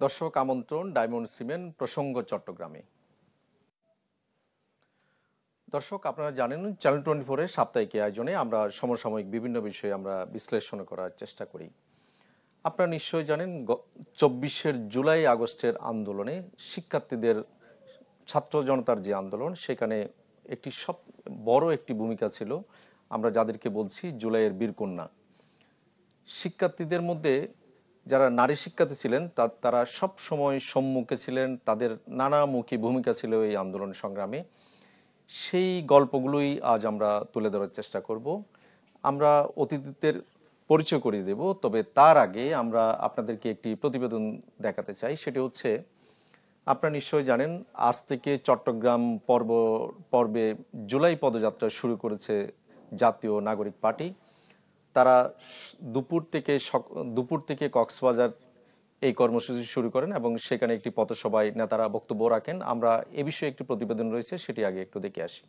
দর্শক আমন্ত্রণ diamond cement প্রসঙ্গ চট্টগ্রামে। দর্শক আপনারা জানেন চ্যানেল 24-এর সাপ্তাহিক আয়োজনে আমরা সমসাময়িক বিভিন্ন বিষয়ে আমরা বিশ্লেষণ করার চেষ্টা করি। আপনারা নিশ্চয়ই জানেন 24 জুলাই আগস্টের আন্দোলনে শিক্ষার্থীদের ছাত্র জনতার যে আন্দোলন সেখানে একটি সব বড় একটি ভূমিকা ছিল আমরা যাদেরকে বলছি জুলাইয়ের বীরকন্যা। শিক্ষার্থীদের মধ্যে যারা নারী শিক্ষার্থী ছিলেন তারা সব সময় সম্মুখে ছিলেন, তাদের নানামুখী ভূমিকা ছিল এই আন্দোলন সংগ্রামে। সেই গল্পগুলোই আজ আমরা তুলে ধরার চেষ্টা করব। আমরা অতিথিদের পরিচয় করিয়ে দেব, তবে তার আগে আমরা আপনাদেরকে একটি প্রতিবেদন দেখাতে চাই। সেটি হচ্ছে, আপনারা নিশ্চয়ই জানেন আজ থেকে চট্টগ্রাম পর্বে জুলাই পদযাত্রা শুরু করেছে জাতীয় নাগরিক পার্টি। তারা দুপুর থেকে কক্সবাজার এই কর্মসূচি শুরু করেন এবং সেখানে একটি পথসভায় নেতারা বক্তব্য রাখেন। আমরা এ বিষয়ে একটি প্রতিবেদন রয়েছে, সেটি আগে একটু দেখে আসি।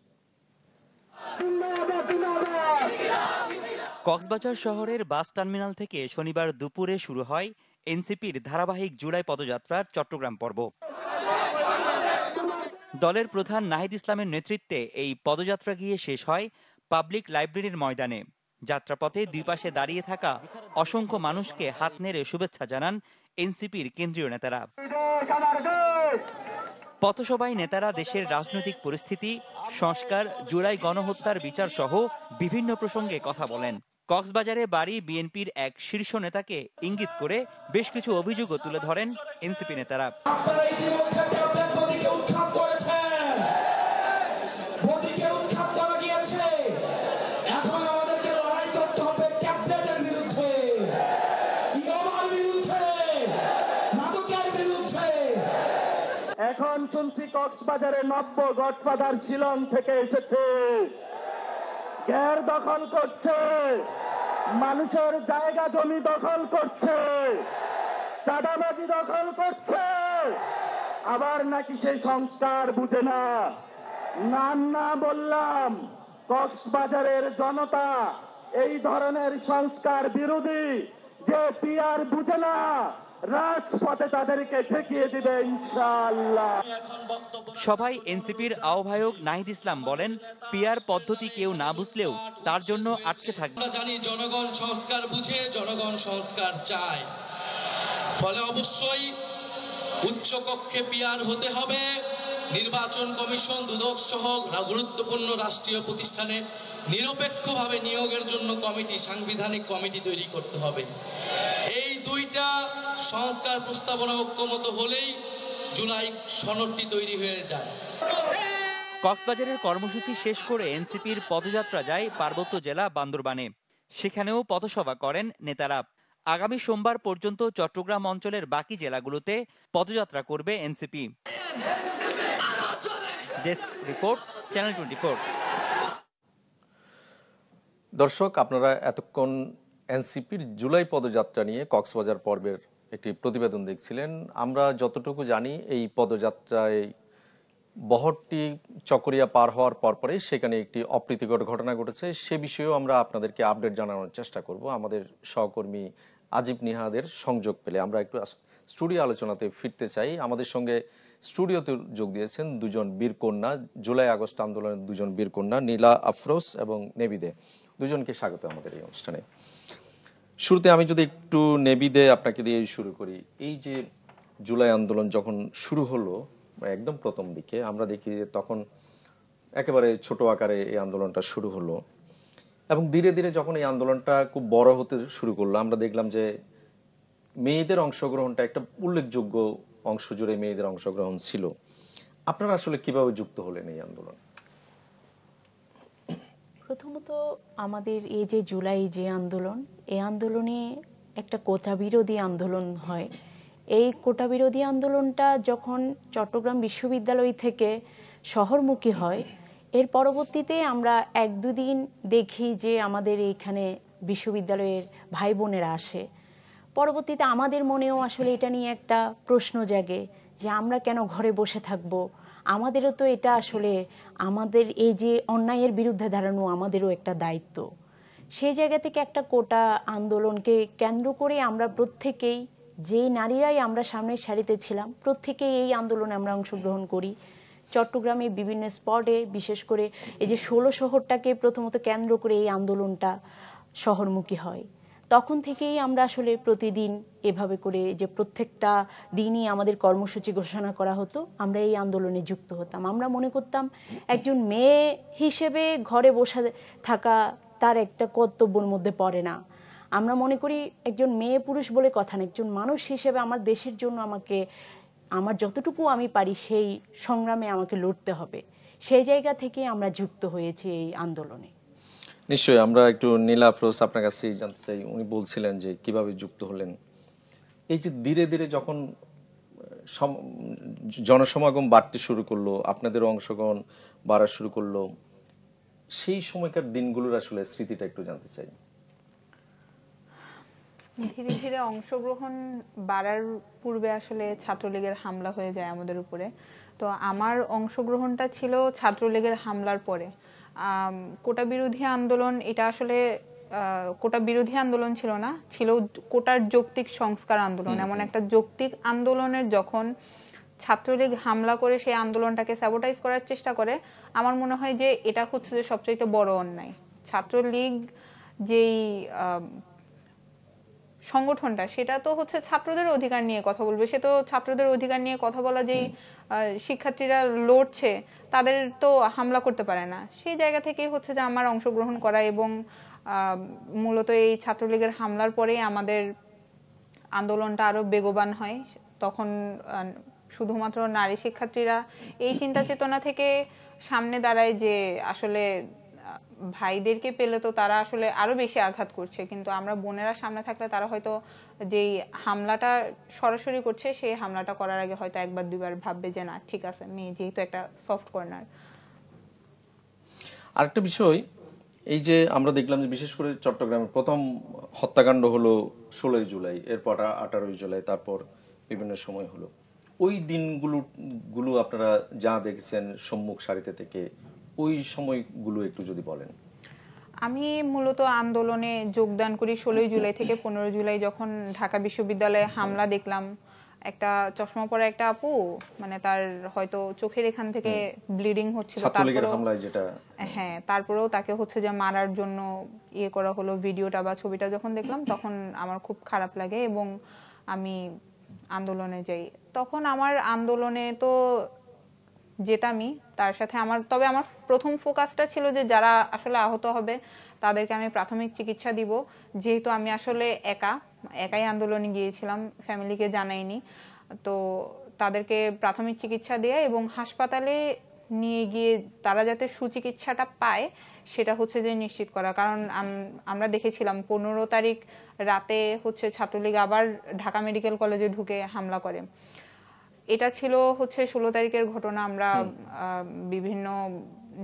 কক্সবাজার শহরের বাস টার্মিনাল থেকে শনিবার দুপুরে শুরু হয় এনসিপির ধারাবাহিক জুলাই পদযাত্রার চট্টগ্রাম পর্ব। দলের প্রধান নাহিদ ইসলামের নেতৃত্বে এই পদযাত্রা গিয়ে শেষ হয় পাবলিক লাইব্রেরির ময়দানে। যাত্রাপথে দুই পাশে দাঁড়িয়ে থাকা অসংখ্য মানুষকে হাত নেড়ে শুভেচ্ছা জানান এনসিপির কেন্দ্রীয় নেতারা। পথসভায় নেতারা দেশের রাজনৈতিক পরিস্থিতি, সংস্কার, জুলাই গণহত্যার বিচার সহ বিভিন্ন প্রসঙ্গে কথা বলেন। কক্সবাজারে বাড়ি বিএনপির এক শীর্ষ নেতাকে ইঙ্গিত করে বেশ কিছু অভিযোগও তুলে ধরেন এনসিপি নেতারা। এখন শুনছি কক্সবাজারে নব্য গডফাদার শিলং থেকে এসেছে, গ্যার দখল করছে, মানুষের জায়গা জমি দখল করছে, চাঁদাবাজি দখল করছে, আবার নাকি সেই সংস্কার বুঝে না। নাম না বললাম, কক্সবাজারের জনতা এই ধরনের সংস্কার বিরোধী যে পিআর বুঝে না, রাজপথে তাদেরকে ঠেকিয়ে দিবে ইনশাআল্লাহ। সভায় এনসিপির আহ্বায়ক নাহিদ ইসলাম বলেন, পিআর পদ্ধতি কেউ না বুঝলেও তার জন্য আটকে থাকবে। আমরা জানি জনগণ সংস্কার বুঝে, জনগণ সংস্কার চায়, ফলে অবশ্যই উচ্চ কক্ষে পিআর হতে হবে। নির্বাচন কমিশন, দুদক সহ গুরুত্বপূর্ণ রাষ্ট্রীয় প্রতিষ্ঠানে নিরপেক্ষভাবে নিয়োগের জন্য কমিটি, সাংবিধানিক কমিটি তৈরি করতে হবে। এই দুইটা সংস্কার প্রস্তাবনা ঐক্যমত হলেই জুলাই সনদটি তৈরি হয়ে যায়। কক্সবাজারের কর্মসূচি শেষ করে এনসিপির পদযাত্রা যায় পার্বত্য জেলা বান্দরবানে। সেখানেও পথসভা করেন নেতারা। আগামী সোমবার পর্যন্ত চট্টগ্রাম অঞ্চলের বাকি জেলাগুলোতে পদযাত্রা করবে এনসিপি। Desk report, channel 24। দর্শক, আপনারা এতক্ষণ এনসিপির জুলাই পদযাত্রা নিয়ে কক্সবাজার পর্বের একটি প্রতিবেদন দেখছিলেন। আমরা যতটুকু জানি এই পদযাত্রায় বহরটি চকরিয়া পার হওয়ার পরপরেই সেখানে একটি অপ্রীতিকর ঘটনা ঘটেছে। সে বিষয়েও আমরা আপনাদেরকে আপডেট জানানোর চেষ্টা করব আমাদের সহকর্মী আজিব নিহাদের সংযোগ পেলে। আমরা একটু স্টুডিও আলোচনাতে ফিরতে চাই। আমাদের সঙ্গে স্টুডিওতে যোগ দিয়েছেন দুজন বীরকন্যা, জুলাই আগস্ট আন্দোলনের দুজন বীরকন্যা, নীলা আফরোজ এবং নেবিদে। দুজনকে স্বাগত আমাদের এই অনুষ্ঠানে। শুরুতে আমি যদি একটু নেবিদে আপনাকে দিয়ে শুরু করি। এই যে জুলাই আন্দোলন যখন শুরু হলো, একদম প্রথম দিকে আমরা দেখি যে তখন একেবারে ছোট আকারে এই আন্দোলনটা শুরু হলো এবং ধীরে ধীরে যখন এই আন্দোলনটা খুব বড় হতে শুরু করলো, আমরা দেখলাম যে মেয়েদের অংশগ্রহণটা একটা উল্লেখযোগ্য অংশ জুড়ে মেয়েদের অংশগ্রহণ ছিল। আপনারা আসলে কিভাবে যুক্ত হলেন এই আন্দোলন? প্রথমত আমাদের এই যে জুলাই যে আন্দোলন, এই আন্দোলনে একটা কোটা বিরোধী আন্দোলন হয়। এই কোটা বিরোধী আন্দোলনটা যখন চট্টগ্রাম বিশ্ববিদ্যালয় থেকে শহরমুখী হয়, এর পরবর্তীতে আমরা এক দুদিন দেখি যে আমাদের এইখানে বিশ্ববিদ্যালয়ের ভাই বোনেরা আসে। পরবর্তীতে আমাদের মনেও আসলে এটা নিয়ে একটা প্রশ্ন জাগে যে আমরা কেন ঘরে বসে থাকবো, আমাদেরও তো এটা আসলে আমাদের এই যে অন্যায়ের বিরুদ্ধে দাঁড়ানো আমাদেরও একটা দায়িত্ব। সেই জায়গা থেকে একটা কোটা আন্দোলনকে কেন্দ্র করে আমরা প্রত্যেকেই যে নারীরাই আমরা সামনের সারিতে ছিলাম প্রত্যেকেই এই আন্দোলনে আমরা অংশগ্রহণ করি। চট্টগ্রামে বিভিন্ন স্পটে, বিশেষ করে এই যে 16 শহরটাকে প্রথমত কেন্দ্র করে এই আন্দোলনটা শহরমুখী হয়, তখন থেকেই আমরা আসলে প্রতিদিন এভাবে করে যে প্রত্যেকটা দিনই আমাদের কর্মসূচি ঘোষণা করা হতো, আমরা এই আন্দোলনে যুক্ত হতাম। আমরা মনে করতাম একজন মেয়ে হিসেবে ঘরে বসে থাকা তার একটা কর্তব্যের মধ্যে পড়ে না। আমরা মনে করি একজন মেয়ে পুরুষ বলে কথা না, একজন মানুষ হিসেবে আমার দেশের জন্য আমাকে আমার যতটুকু আমি পারি সেই সংগ্রামে আমাকে লড়তে হবে। সেই জায়গা থেকে আমরা যুক্ত হয়েছি এই আন্দোলনে। নিশ্চয়ই। আমরা একটু নীলা আফরোজ আপনার কাছে জানতে চাই, উনি বলছিলেন যে কিভাবে যুক্ত হলেন। এই যে ধীরে ধীরে যখন জনসমাগম বাড়তে শুরু করলো, আপনাদের অংশগ্রহণ বাড়া শুরু করলো, সেই সময়কার দিনগুলোর আসলে স্মৃতিটা একটু জানতে চাই। ধীরে ধীরে অংশগ্রহণ বাড়ার পূর্বে আসলে ছাত্রলীগের হামলা হয়ে যায় আমাদের উপরে। তো আমার অংশগ্রহণটা ছিল ছাত্রলীগের হামলার পরে। কোটা বিরোধী আন্দোলন, এটা আসলে কোটা বিরোধী আন্দোলন ছিল না, ছিল কোটার যৌক্তিক সংস্কার আন্দোলন। এমন একটা যৌক্তিক আন্দোলনের যখন ছাত্রলীগ হামলা করে সেই আন্দোলনটাকে স্যাবোটাইজ করার চেষ্টা করে, আমার মনে হয় যে এটা হচ্ছে যে সবচেয়ে বড় অন্যায়। ছাত্রলীগ যেই সংগঠনটা, সেটা তো হচ্ছে ছাত্রদের অধিকার নিয়ে কথা বলবে, সে তো ছাত্রদের অধিকার নিয়ে কথা বলা, যেই শিক্ষার্থীরা লড়ছে তাদের তো হামলা করতে পারে না। সেই জায়গা থেকেই হচ্ছে যে আমার অংশগ্রহণ করা, এবং মূলত এই ছাত্রলীগের হামলার পরেই আমাদের আন্দোলনটা আরো বেগবান হয়। তখন শুধুমাত্র নারী শিক্ষার্থীরা এই চিন্তা চেতনা থেকে সামনে দাঁড়ায় যে আসলে ভাইদেরকে পেলে তো তারা আসলে আরো বেশি আঘাত করছে, কিন্তু আমরা বোনেরা সামনে থাকলে তারা হয়তো যেই হামলাটা সরাসরি করছে সেই হামলাটা করার আগে হয়তো একবার দুইবার ভাববে যে না ঠিক আছে, মেয়ে যেহেতু একটা সফট কর্নার। আরেকটা বিষয়, এই যে আমরা দেখলাম যে বিশেষ করে চট্টগ্রামের প্রথম হত্যাকাণ্ড হলো 16 জুলাই, এরপর 18 জুলাই, তারপর বিভিন্ন সময় হলো। ওই দিনগুলো আপনারা যা দেখেছেন সম্মুখ সারিতে থেকে, ওই সময়গুলো একটু যদি বলেন। আমি মূলত আন্দোলনে যোগদান করি 16 জুলাই থেকে 15 জুলাই, যখন ঢাকা বিশ্ববিদ্যালয়ে হামলা দেখলাম। একটা চশমা পরা একটা আপু, মানে তার হয়তো চোখের এখান থেকে ব্লিডিং হচ্ছিল, হ্যাঁ, তারপরেও তাকে হচ্ছে যে মারার জন্য ইয়ে করা হলো। ভিডিওটা বা ছবিটা যখন দেখলাম তখন আমার খুব খারাপ লাগে এবং আমি আন্দোলনে যাই। তখন আমার আন্দোলনে তো যেতামই, তার সাথে তবে আমার প্রথম ফোকাসটা ছিল যে যারা আসলে আহত হবে তাদেরকে আমি প্রাথমিক চিকিৎসা দিব। যেহেতু আমি আসলে একাই আন্দোলনে গিয়েছিলাম, ফ্যামিলিকে জানাইনি, তো তাদেরকে প্রাথমিক চিকিৎসা দেয়া এবং হাসপাতালে নিয়ে গিয়ে তারা যাতে সুচিকিৎসাটা পায় সেটা হচ্ছে যে নিশ্চিত করা। কারণ আমরা দেখেছিলাম 15 তারিখ রাতে হচ্ছে ছাত্রলীগ আবার ঢাকা মেডিকেল কলেজে ঢুকে হামলা করে। এটা ছিল হচ্ছে 16 তারিখের ঘটনা। আমরা বিভিন্ন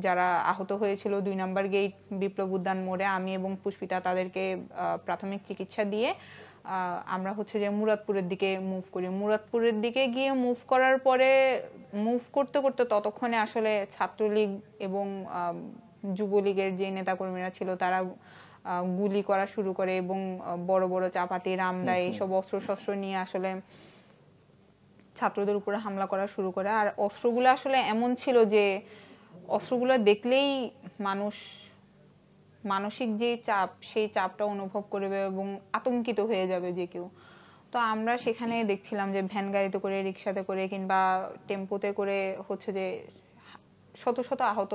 যারা আহত হয়েছিল 2 নম্বর গেট, বিপ্লব উদ্যান মোড়ে, আমি এবং পুষ্পিতা তাদেরকে প্রাথমিক চিকিৎসা দিয়ে আমরা হচ্ছে যে মুরাদপুরের দিকে মুভ করি। মুরাদপুরের দিকে গিয়ে মুভ করার পরে মুভ করতে করতে ততক্ষণে আসলে ছাত্রলীগ এবং যুবলীগের যে নেতাকর্মীরা ছিল তারা গুলি করা শুরু করে এবং বড় বড় চাপাতি, রামদা এইসব অস্ত্রশস্ত্র নিয়ে আসলে ছাত্রদের উপরে হামলা করা শুরু করে। আর অস্ত্রগুলো আসলে এমন ছিল যে অস্ত্রগুলো দেখলেই মানসিক যে চাপ, সেই চাপটা অনুভব করবে এবং আতঙ্কিত হয়ে যাবে যে কেউ। তো আমরা সেখানে দেখছিলাম যে ভ্যান গাড়িতে করে, রিক্সাতে করে কিংবা টেম্পোতে করে হচ্ছে যে শত শত আহত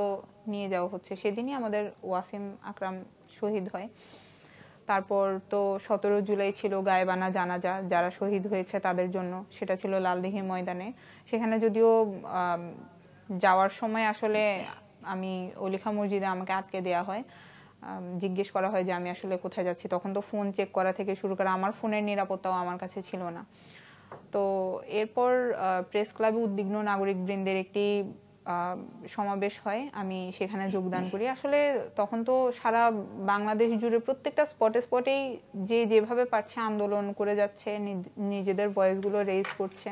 নিয়ে যাওয়া হচ্ছে। সেদিনই আমাদের ওয়াসিম আকরাম শহীদ হয়। তারপর তো 17 জুলাই ছিল গায়েবানা জানাজা, যারা শহীদ হয়েছে তাদের জন্য, সেটা ছিল লালদিঘি ময়দানে। সেখানে যদিও যাওয়ার সময় আসলে আমি অলিখা মসজিদে আমাকে আটকে দেওয়া হয়, জিজ্ঞেস করা হয় যে আমি আসলে কোথায় যাচ্ছি। তখন তো ফোন চেক করা থেকে শুরু করে আমার ফোনের নিরাপত্তাও আমার কাছে ছিল না। তো এরপর প্রেস ক্লাবে উদ্বিগ্ন নাগরিক বৃন্দের একটি সমাবেশ হয়, আমি সেখানে যোগদান করি। আসলে তখন তো সারা বাংলাদেশ জুড়ে প্রত্যেকটা স্পটেই যে যেভাবে পারছে আন্দোলন করে যাচ্ছে, নিজেদের ভয়েসগুলো রেইজ করছে।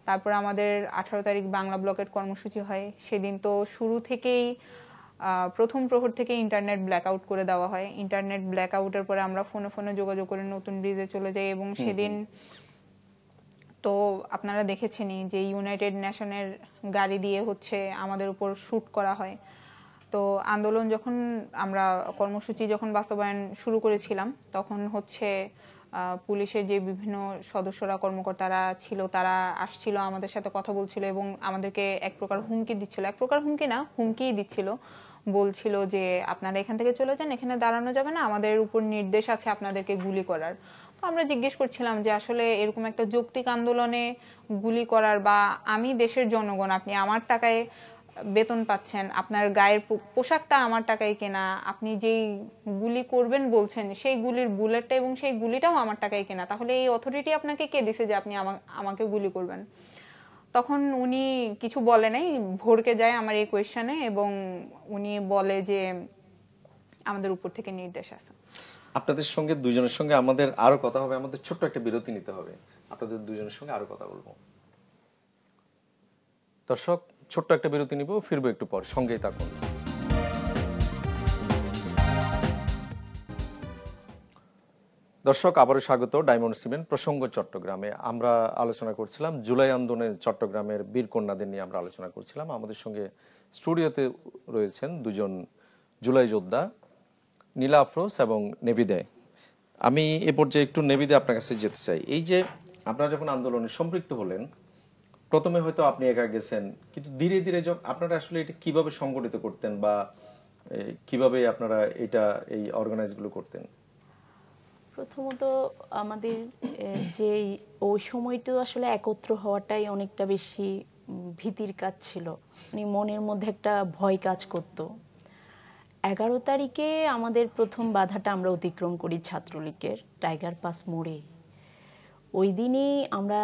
তারপর আমাদের 18 তারিখ বাংলা ব্লকের কর্মসূচি হয়। সেদিন তো শুরু থেকেই প্রথম প্রহর থেকে ইন্টারনেট ব্ল্যাকআউট করে দেওয়া হয়। ইন্টারনেট ব্ল্যাকআউটের পরে আমরা ফোনে যোগাযোগ করে নতুন ব্রিজে চলে যাই এবং সেদিন তো আপনারা দেখেছেনই যে ইউনাইটেড নেশনের গাড়ি দিয়ে হচ্ছে আমাদের উপর শুট করা হয়। তো আন্দোলন যখন আমরা কর্মসূচি যখন বাস্তবায়ন শুরু করেছিলাম তখন হচ্ছে পুলিশের যে বিভিন্ন সদস্যরা কর্মকর্তারা ছিল তারা আসছিল, আমাদের সাথে কথা বলছিল এবং আমাদেরকে এক প্রকার হুমকি দিচ্ছিল, এক প্রকার হুমকি না, হুমকিই দিচ্ছিল। বলছিল যে আপনারা এখান থেকে চলে যান, এখানে দাঁড়ানো যাবে না, আমাদের উপর নির্দেশ আছে আপনাদেরকে গুলি করার। তো আমরা জিজ্ঞেস করছিলাম যে আসলে এরকম একটা যৌক্তিক আন্দোলনে গুলি করার, বা আমি দেশের জনগণ, আপনি আমার টাকায় বেতন পাচ্ছেন, আপনার গায়ের পোশাকটা আমার টাকায় কেনা, আপনি যেই গুলি করবেন বলছেন সেই গুলির বুলেটটা এবং সেই গুলিটাও আমার টাকায় কেনা, তাহলে এই অথরিটি আপনাকে কে দিছে যে আপনি আমাকে গুলি করবেন? তখন উনি কিছু বলে নাই, ভড়কে যায় আমার এই কোয়েশ্চেনে এবং উনি বলে যে আমাদের উপর থেকে নির্দেশ আছে। আপনাদের সঙ্গে দুজনের সঙ্গে আমাদের আরো কথা হবে, আমাদের ছোট্ট একটা বিরতি নিতে হবে, আপনাদের দুজনের সঙ্গে আরো কথা বলবো। দর্শক, ছোট্ট একটা বিরতি নিব, ফিরবো একটু পর, সঙ্গেই থাকুন। দর্শক, আবারও স্বাগত ডায়মন্ড সিমেন্ট প্রসঙ্গ চট্টগ্রামে। আমরা আলোচনা করছিলাম জুলাই আন্দোলনের চট্টগ্রামের বীরকন্যাদের নিয়ে আমরা আলোচনা করছিলাম। আমাদের সঙ্গে স্টুডিওতে রয়েছেন দুজন জুলাই যোদ্ধা, নীলা আফরোজ এবং নেভিদে। আমি এ পর্যায়ে একটু নেভিদে আপনার কাছে যেতে চাই। এই যে আপনারা যখন আন্দোলনে সম্পৃক্ত হলেন, প্রথমে হয়তো আপনি একা গেছেন, কিন্তু ধীরে ধীরে আপনারা আসলে এটা কিভাবে সংগঠিত করতেন বা কিভাবে আপনারা এই অর্গানাইজগুলো করতেন? প্রথমত আমাদের যে ওই সময়টা আসলে একত্র হওয়াটাই অনেকটা বেশি ভীতির কাজ ছিল, মানে মনের মধ্যে একটা ভয় কাজ করত। 11 তারিখে আমাদের প্রথম বাধাটা আমরা অতিক্রম করি ছাত্রলীগের টাইগার পাস মোড়ে। ওই দিনই আমরা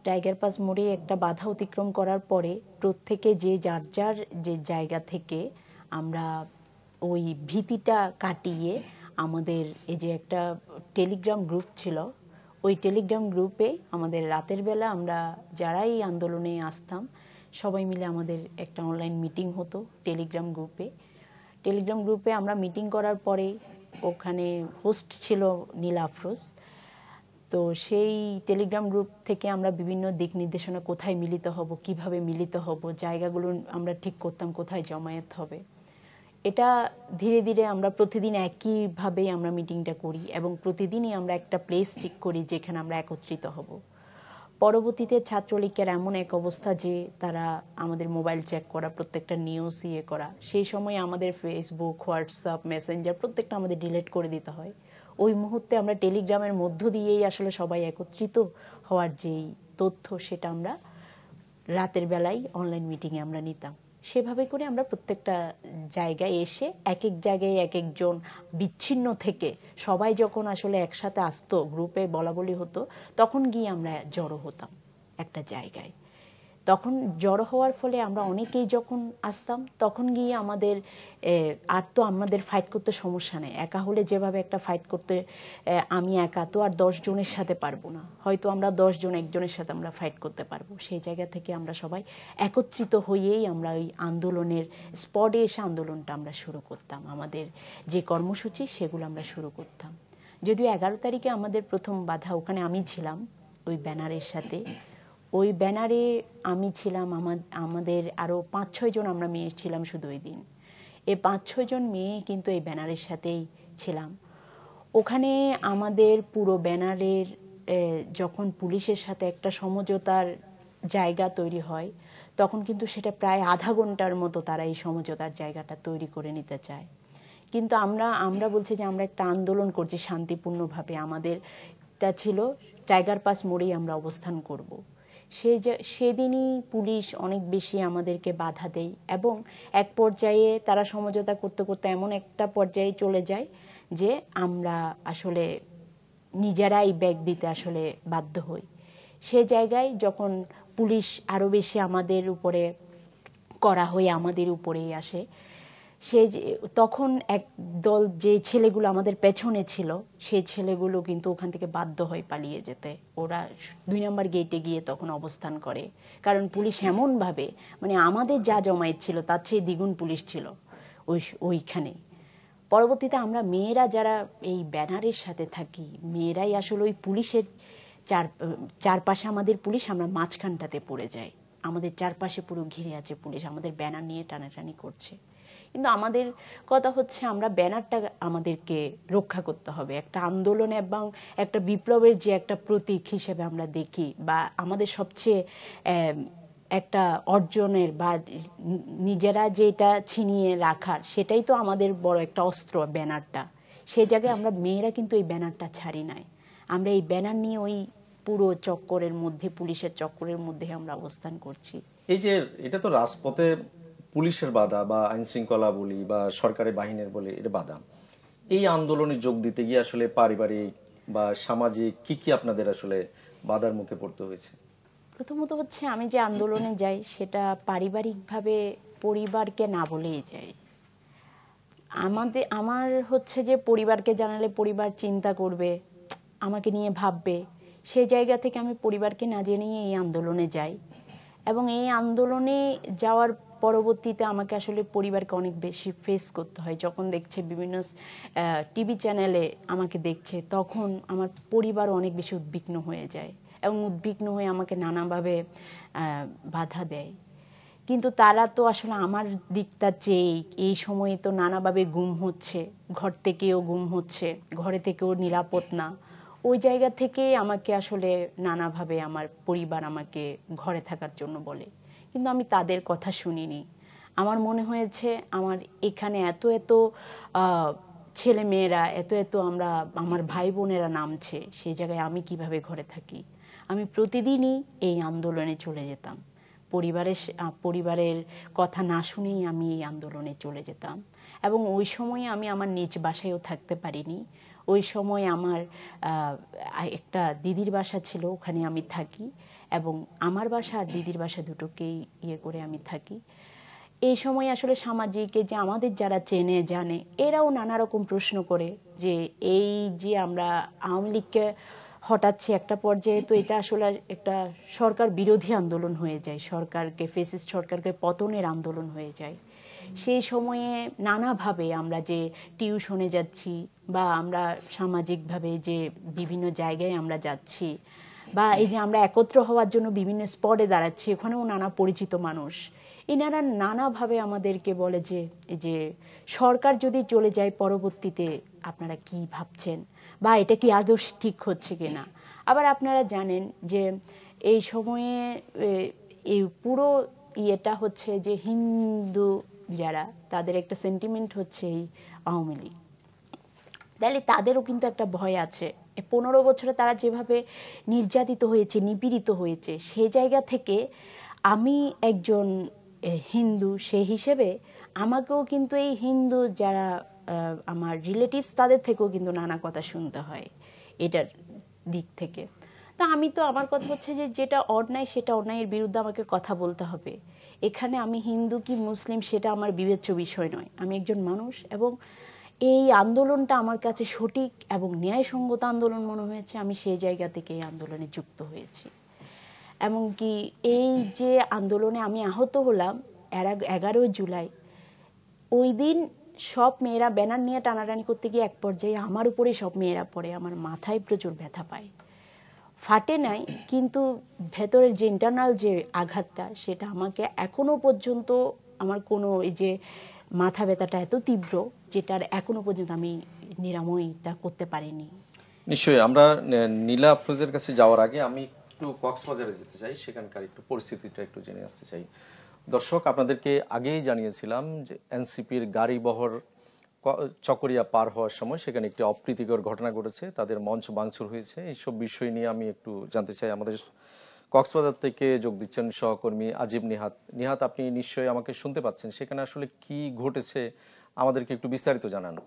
টাইগার পাস মোড়ে একটা বাধা অতিক্রম করার পরে প্রত্যেকে যে যার যার যে জায়গা থেকে আমরা ওই ভীতিটা কাটিয়ে আমাদের এই যে একটা টেলিগ্রাম গ্রুপ ছিল, ওই টেলিগ্রাম গ্রুপে আমাদের রাতের বেলা আমরা যারাই আন্দোলনে আসতাম সবাই মিলে আমাদের একটা অনলাইন মিটিং হতো টেলিগ্রাম গ্রুপে আমরা মিটিং করার পরে ওখানে হোস্ট ছিল নীলা আফরোজ। তো সেই টেলিগ্রাম গ্রুপ থেকে আমরা বিভিন্ন দিক নির্দেশনা, কোথায় মিলিত হব, কিভাবে মিলিত হব, জায়গাগুলো আমরা ঠিক করতাম, কোথায় জমায়েত হবে। এটা ধীরে ধীরে আমরা প্রতিদিন একইভাবেই আমরা মিটিংটা করি এবং প্রতিদিনই আমরা একটা প্লেস ঠিক করি যেখানে আমরা একত্রিত হব। পরবর্তীতে ছাত্রলীগের এমন এক অবস্থা যে তারা আমাদের মোবাইল চেক করা, প্রত্যেকটা নিউজ করা, সেই সময় আমাদের ফেসবুক, হোয়াটসঅ্যাপ, মেসেঞ্জার প্রত্যেকটা আমাদের ডিলিট করে দিতে হয়। ওই মুহূর্তে আমরা টেলিগ্রামের মধ্য দিয়েই আসলে সবাই একত্রিত হওয়ার যেই তথ্য সেটা আমরা রাতের বেলায় অনলাইন মিটিংয়ে আমরা নিতাম। সেভাবে করে আমরা প্রত্যেকটা জায়গায় এসে এক এক জায়গায় এক একজন বিচ্ছিন্ন থেকে সবাই যখন আসলে একসাথে আসতো, গ্রুপে বলা বলি হতো, তখন গিয়ে আমরা জড়ো হতাম একটা জায়গায়। তখন জড়ো হওয়ার ফলে আমরা অনেকেই যখন আসতাম তখন গিয়ে আমাদের আর তো আমাদের ফাইট করতে সমস্যা নেই। একা হলে যেভাবে একটা ফাইট করতে আমি একা তো আর 10 জনের সাথে পারবো না, হয়তো আমরা 10 জন একজনের সাথে আমরা ফাইট করতে পারবো। সেই জায়গা থেকে আমরা সবাই একত্রিত হয়েই আমরা ওই আন্দোলনের স্পটে এসে আন্দোলনটা আমরা শুরু করতাম। আমাদের যে কর্মসূচি সেগুলো আমরা শুরু করতাম। যদিও 11 তারিখে আমাদের প্রথম বাধা, ওখানে আমি ছিলাম ওই ব্যানারের সাথে। ওই ব্যানারে আমি ছিলাম, আমাদের আরও 5-6 জন আমরা মেয়ে ছিলাম শুধু ওই দিন। এই 5-6 জন মেয়ে কিন্তু এই ব্যানারের সাথেই ছিলাম। ওখানে আমাদের পুরো ব্যানারের যখন পুলিশের সাথে একটা সমঝোতার জায়গা তৈরি হয় তখন কিন্তু সেটা প্রায় আধা ঘন্টার মতো তারা এই সমঝোতার জায়গাটা তৈরি করে নিতে চায়। কিন্তু আমরা বলছি যে আমরা একটা আন্দোলন করছি শান্তিপূর্ণভাবে, আমাদেরটা ছিল টাইগার পাস মোড়েই আমরা অবস্থান করব। সেদিনই পুলিশ অনেক বেশি আমাদেরকে বাধা দেয় এবং এক পর্যায়ে তারা সমঝোতা করতে করতে এমন একটা পর্যায়ে চলে যায় যে আমরা আসলে নিজেরাই ব্যাগ দিতে আসলে বাধ্য হই। সে জায়গায় যখন পুলিশ আরও বেশি আমাদের উপরে করা হয়ে আমাদের উপরেই আসে, তখন এক দল যে ছেলেগুলো আমাদের পেছনে ছিল সেই ছেলেগুলো কিন্তু ওখান থেকে বাধ্য হয়ে পালিয়ে যেতে। ওরা 2 নম্বর গেটে গিয়ে তখন অবস্থান করে, কারণ পুলিশ এমনভাবে, মানে আমাদের যা জমায়েত ছিল তার চেয়ে দ্বিগুণ পুলিশ ছিল ওইখানে। পরবর্তীতে আমরা মেয়েরা যারা এই ব্যানারের সাথে থাকি, মেয়েরাই আসলে ওই পুলিশের চারপাশে আমাদের পুলিশ, আমরা মাঝখানটাতে পড়ে যাই, আমাদের চারপাশে পুরো ঘিরে আছে পুলিশ, আমাদের ব্যানার নিয়ে টানাটানি করছে। কিন্তু আমাদের কথা হচ্ছে আমরা ব্যানারটা আমাদেরকে রক্ষা করতে হবে। একটা আন্দোলন এবং একটা বিপ্লবের যে একটা প্রতীক হিসেবে আমরা দেখি, বা আমাদের সবচেয়ে একটা অর্জনের বা নিজেরা যেটা ছিনিয়ে রাখার, সেটাই তো আমাদের বড় একটা অস্ত্র ব্যানারটা। সেই জায়গায় আমরা মেয়েরা কিন্তু এই ব্যানারটা ছাড়ি নাই। আমরা এই ব্যানার নিয়ে ওই পুরো চক্করের মধ্যে, পুলিশের চক্করের মধ্যে আমরা অবস্থান করছি। এই যে এটা তো রাজপথে পুলিশের বাধা বা আইন শৃঙ্খলা বলি বা সরকারি বাহিনীর বলি, এটা বাধা। এই আন্দোলনে যোগ দিতে গিয়ে আসলে পারিবারিক বা সামাজিক কি আপনাদের আসলে বাধার মুখে পড়তে হয়েছে? প্রথমত হচ্ছে আমি যে আন্দোলনে যাই সেটা পারিবারিকভাবে পরিবারকে না বলেই যাই। আমার হচ্ছে যে পরিবারকে জানালে পরিবার চিন্তা করবে, আমাকে নিয়ে ভাববে, সেই জায়গা থেকে আমি পরিবারকে না জেনেই এই আন্দোলনে যাই। এবং এই আন্দোলনে যাওয়ার পরবর্তীতে আমাকে আসলে পরিবারকে অনেক বেশি ফেস করতে হয়। যখন দেখছে বিভিন্ন টিভি চ্যানেলে আমাকে দেখছে, তখন আমার পরিবার অনেক বেশি উদ্বিগ্ন হয়ে যায় এবং উদ্বিগ্ন হয়ে আমাকে নানাভাবে বাধা দেয়। কিন্তু তারা তো আসলে আমার দিকটা চেয়ে, এই সময়ে তো নানাভাবে গুম হচ্ছে, ঘর থেকেও গুম হচ্ছে, ঘরে থেকেও নিরাপদ না। ওই জায়গা থেকে আমাকে আসলে নানাভাবে আমার পরিবার আমাকে ঘরে থাকার জন্য বলে, কিন্তু আমি তাদের কথা শুনিনি। আমার মনে হয়েছে আমার এখানে এত এত ছেলে মেয়েরা, এত এত আমার ভাই বোনেরা নামছে, সেই জায়গায় আমি কিভাবে ঘরে থাকি। আমি প্রতিদিনই এই আন্দোলনে চলে যেতাম, পরিবারের কথা না শুনেই আমি এই আন্দোলনে চলে যেতাম। এবং ওই সময়ে আমি আমার নিজ বাসায়ও থাকতে পারিনি। ওই সময় আমার একটা দিদির বাসা ছিল, ওখানে আমি থাকি, এবং আমার বাসা আর দিদির বাসা দুটোকেই করে আমি থাকি। এই সময় আসলে সামাজিক যে আমাদের যারা চেনে জানে, এরাও নানা রকম প্রশ্ন করে যে এই যে আমরা আওয়ামী লীগকে হঠাৎ একটা পর্যায়ে তো এটা আসলে একটা সরকার বিরোধী আন্দোলন হয়ে যায়, সরকারকে, ফ্যাসিস্ট সরকারকে পতনের আন্দোলন হয়ে যায়। সেই সময়ে নানাভাবে আমরা যে টিউশনে যাচ্ছি, বা আমরা সামাজিকভাবে যে বিভিন্ন জায়গায় আমরা যাচ্ছি, বা এই যে আমরা একত্র হওয়ার জন্য বিভিন্ন স্পটে দাঁড়াচ্ছি, ওখানেও নানা পরিচিত মানুষ, এনারা নানাভাবে আমাদেরকে বলে যে সরকার যদি চলে যায় পরবর্তীতে আপনারা কি ভাবছেন, বা এটা কি আদৌ ঠিক হচ্ছে কিনা। আবার আপনারা জানেন যে এই সময়ে এই পুরো ইয়েটা হচ্ছে যে হিন্দু যারা, তাদের একটা সেন্টিমেন্ট হচ্ছে এই আওয়ামী লীগ, তাহলে তাদেরও কিন্তু একটা ভয় আছে। 15 বছরে তারা যেভাবে নির্যাতিত হয়েছে, নিপীড়িত হয়েছে, সেই জায়গা থেকে আমি একজন হিন্দু, সেই হিসেবে আমাকেও কিন্তু এই হিন্দু যারা আমার রিলেটিভস, তাদের থেকেও কিন্তু নানা কথা শুনতে হয় এটার দিক থেকে। তো আমি তো, আমার কথা হচ্ছে যে যেটা অন্যায় সেটা অন্যায়ের বিরুদ্ধে আমাকে কথা বলতে হবে। এখানে আমি হিন্দু কি মুসলিম সেটা আমার বিবেচ্য বিষয় নয়, আমি একজন মানুষ, এবং এই আন্দোলনটা আমার কাছে সঠিক এবং ন্যায়সঙ্গত আন্দোলন মনে হয়েছে। আমি সেই জায়গা থেকে এই আন্দোলনে যুক্ত হয়েছি। এমনকি এই যে আন্দোলনে আমি আহত হলাম 11 জুলাই, ওই দিন সব মেয়েরা ব্যানার নিয়ে টানাটানি করতে গিয়ে এক পর্যায়ে আমার উপরে সব মেয়েরা পড়ে, আমার মাথায় প্রচুর ব্যথা পায়, ফাটে নাই, কিন্তু ভেতরের যে ইন্টারনাল যে আঘাতটা, সেটা আমাকে এখনো পর্যন্ত, আমার কোনো এই যে মাথা ব্যথাটা এত তীব্র, যেটার এখনো পর্যন্ত আমি নিরাময়টা করতে পারিনি। নিশ্চয়ই। আমরা নীলা আফরোজের কাছে যাওয়ার আগে আমি একটু কক্সবাজারে যেতে চাই, সেখানকার একটু পরিস্থিতিটা একটু জেনে আসতে চাই। দর্শক, আপনাদেরকে আগেই জানিয়েছিলাম যে এনসিপির গাড়িবহর চকরিয়া পার হওয়ার সময় সেখানে একটি অপ্রীতিকর ঘটনা ঘটেছে, তাদের মঞ্চ ভাঙচুর হয়েছে। এইসব বিষয় নিয়ে আমি একটু জানতে চাই। আমাদের কক্সবাজার থেকে যোগ দিচ্ছেন সহকর্মী আজিব নিহাত। নিহাত, আপনি নিশ্চয়ই আমাকে শুনতে পাচ্ছেন, সেখানে আসলে কি ঘটেছে আমাদেরকে একটু বিস্তারিত জানান।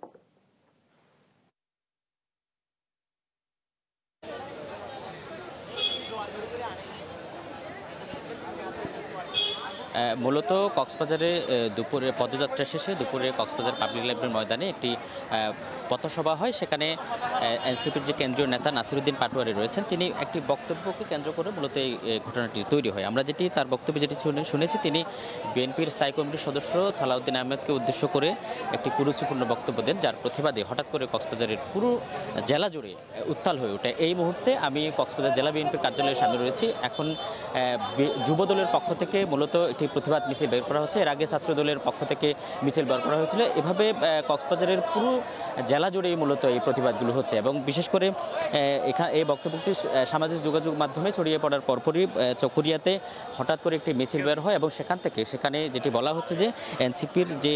মূলত কক্সবাজারে দুপুরে পদযাত্রা শেষে দুপুরে কক্সবাজার পাবলিক লাইব্রেরি ময়দানে একটি পথসভা হয়। সেখানে এনসিপির যে কেন্দ্রীয় নেতা নাসিরউদ্দিন পাটোয়ারি রয়েছেন, তিনি একটি বক্তব্যকে কেন্দ্র করে মূলত এই ঘটনাটি তৈরি হয়। আমরা তার বক্তব্যে যেটি শুনেছি, তিনি বিএনপির স্থায়ী কমিটির সদস্য সালাউদ্দিন আহমেদকে উদ্দেশ্য করে একটি কুরুচিপূর্ণ বক্তব্য দেন, যার প্রতিবাদে হঠাৎ করে কক্সবাজারের পুরো জেলা জুড়ে উত্তাল হয়ে ওঠে। এই মুহূর্তে আমি কক্সবাজার জেলা বিএনপির কার্যালয়ের সামনে রয়েছি। এখন যুব দলের পক্ষ থেকে মূলত একটি প্রতিবাদ মিছিল বের করা হচ্ছে। এর আগে ছাত্র দলের পক্ষ থেকে মিছিল বের করা হয়েছিল। এভাবে কক্সবাজারের পুরো জেলা জুড়েই মূলত এই প্রতিবাদগুলো হচ্ছে এবং বিশেষ করে এই বক্তব্যটি সামাজিক যোগাযোগ মাধ্যমে ছড়িয়ে পড়ার পরপরই চকরিয়াতে হঠাৎ করে একটি মিছিল বের হয় এবং সেখানে যেটি বলা হচ্ছে যে এনসিপির যে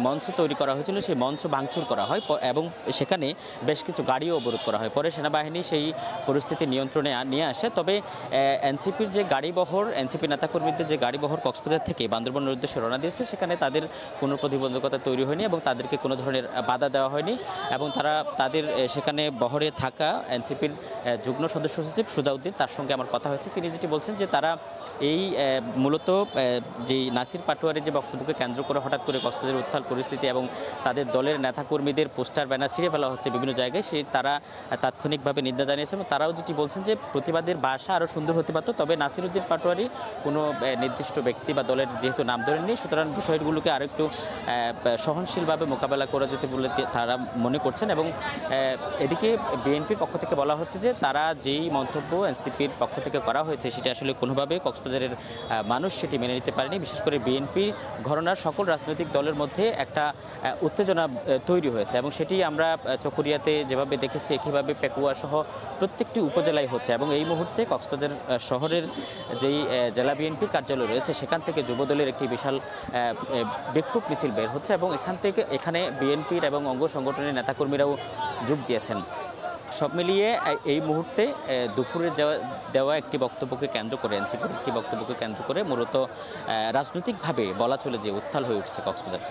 মঞ্চ তৈরি করা হয়েছিল সেই মঞ্চ ভাঙচুর করা হয় এবং সেখানে বেশ কিছু গাড়িও অবরোধ করা হয়। পরে সেনাবাহিনী সেই পরিস্থিতি নিয়ন্ত্রণে নিয়ে আসে। তবে এনসিপির যে গাড়িবহর, এনসিপি নেতাকর্মীদের যে গাড়িবহর কক্সবাজার থেকে বান্দরবনের উদ্দেশ্যে রওনা দিয়েছে, সেখানে তাদের কোনো প্রতিবন্ধকতা তৈরি হয়নি এবং তাদেরকে কোনো ধরনের বাধা দেওয়া হয়নি এবং তাদের সেখানে বহরে থাকা এনসিপির যুগ্ম সদস্য সচিব সুজাউদ্দিন, তার সঙ্গে আমার কথা হয়েছে। তিনি যেটি বলছেন যে তারা এই মূলত যে নাসির পাটোয়ারির যে বক্তব্যকে কেন্দ্র করে হঠাৎ করে কক্সবাজারের উত্তাল পরিস্থিতি এবং তাদের দলের নেতাকর্মীদের পোস্টার ব্যানার ছিঁড়ে ফেলা হচ্ছে বিভিন্ন জায়গায়, তারা তাৎক্ষণিকভাবে নিন্দা জানিয়েছেন এবং তারাও যেটি বলছেন যে প্রতিবাদের ভাষা আরও সুন্দর হতে পারত। তবে নাসিরউদ্দিন পাটোয়ারি কোনো নির্দিষ্ট ব্যক্তি বা দলের যেহেতু নাম ধরেননি, সুতরাং বিষয়গুলোকে আরও একটু সহনশীলভাবে মোকাবেলা করা যেতে বলে তারা মনে করছেন। এবং এদিকে বিএনপির পক্ষ থেকে বলা হচ্ছে যে তারা যেই মন্তব্য এনসিপির পক্ষ থেকে করা হয়েছে সেটা আসলে কোনোভাবে কক্সবাজারের মানুষ সেটি মেনে নিতে পারেনি। বিশেষ করে বিএনপি ঘরানার সকল রাজনৈতিক দলের মধ্যে একটা উত্তেজনা তৈরি হয়েছে এবং সেটি আমরা চকরিয়াতে যেভাবে দেখেছি একইভাবে পেকুয়া সহ প্রত্যেকটি উপজেলায় হচ্ছে এবং এই মুহূর্তে কক্সবাজার শহরের যেই জেলা বিএনপির কার্যালয় রয়েছে সেখান থেকে যুবদলের একটি বিশাল বিক্ষোভ মিছিল বের হচ্ছে এবং এখানে বিএনপির এবং অঙ্গ সংগঠনের নেতাকর্মীরাও যোগ দিয়েছেন। সব মিলিয়ে এই মুহূর্তে দুপুরে দেওয়া একটি বক্তব্যকে কেন্দ্র করে, এনসিপির একটি বক্তব্যকে কেন্দ্র করে মূলত রাজনৈতিকভাবে বলা চলে যে উত্তাল হয়ে উঠছে কক্সবাজার।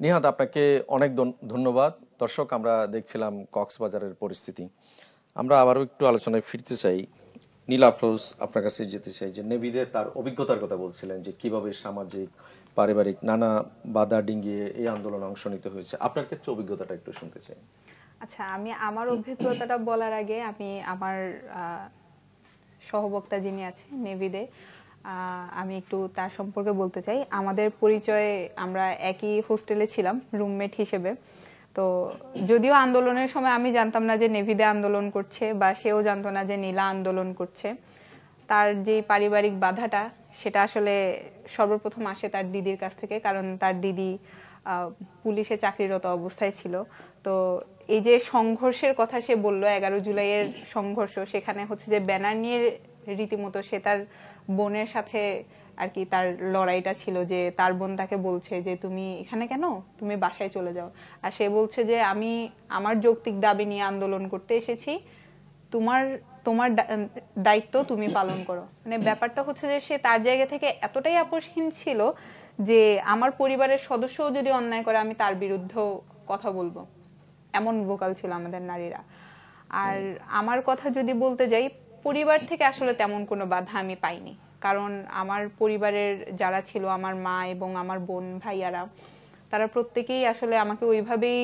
নিহাদ, আপনাকে অনেক ধন্যবাদ। দর্শক, আমরা দেখছিলাম কক্সবাজারের পরিস্থিতি। আমরা আবারও একটু আলোচনায় ফিরতে চাই। নীল আফরোজ, আপনার কাছে যেতে চাই যে নেভিদে তার অভিজ্ঞতার কথা বলছিলেন যে কিভাবে সামাজিক পারিবারিক নানা বাধা ডিঙ্গিয়ে এই আন্দোলনে অংশ নিতে হয়েছে। আপনার ক্ষেত্রে অভিজ্ঞতাটা একটু শুনতে চাই। আচ্ছা, আমি আমার অভিজ্ঞতাটা বলার আগে আমি আমার সহবক্তা যিনি আছে নেভিদে, আমি একটু তার সম্পর্কে বলতে চাই। আমাদের পরিচয়ে আমরা একই হোস্টেলে ছিলাম রুমমেট হিসেবে। তো যদিও আন্দোলনের সময় আমি জানতাম না যে নেভিদে আন্দোলন করছে বা সেও জানতো না যে নীলা আন্দোলন করছে। তার যে পারিবারিক বাধাটা সেটা আসলে সর্বপ্রথম আসে তার দিদির কাছ থেকে, কারণ তার দিদি পুলিশে চাকরিরত অবস্থায় ছিল। তো এই যে সংঘর্ষের কথা সে বললো, 11 জুলাইয়ের সংঘর্ষ, সেখানে হচ্ছে যে ব্যানার নিয়ে রীতিমতো সে তার বোনের সাথে আর কি তার লড়াইটা ছিল, যে তার বোন তাকে বলছে যে তুমি এখানে কেন, তুমি বাসায় চলে যাও। আর সে বলছে যে আমি আমার যৌক্তিক দাবি নিয়ে আন্দোলন করতে এসেছি, তোমার দায়িত্ব তুমি পালন করো। মানে ব্যাপারটা হচ্ছে যে সে তার জায়গা থেকে এতটাই আপোষহীন ছিল যে আমার পরিবারের সদস্যও যদি অন্যায় করে আমি তার বিরুদ্ধেও কথা বলবো, এমন ভোকাল ছিল আমাদের নারীরা। আর আমার কথা যদি বলতে যাই, পরিবার থেকে আসলে তেমন কোনো বাধা আমি পাইনি, কারণ আমার পরিবারের যারা ছিল, আমার মা এবং আমার বোন ভাইয়ারা, তারা প্রত্যেকেই আসলে আমাকে ওইভাবেই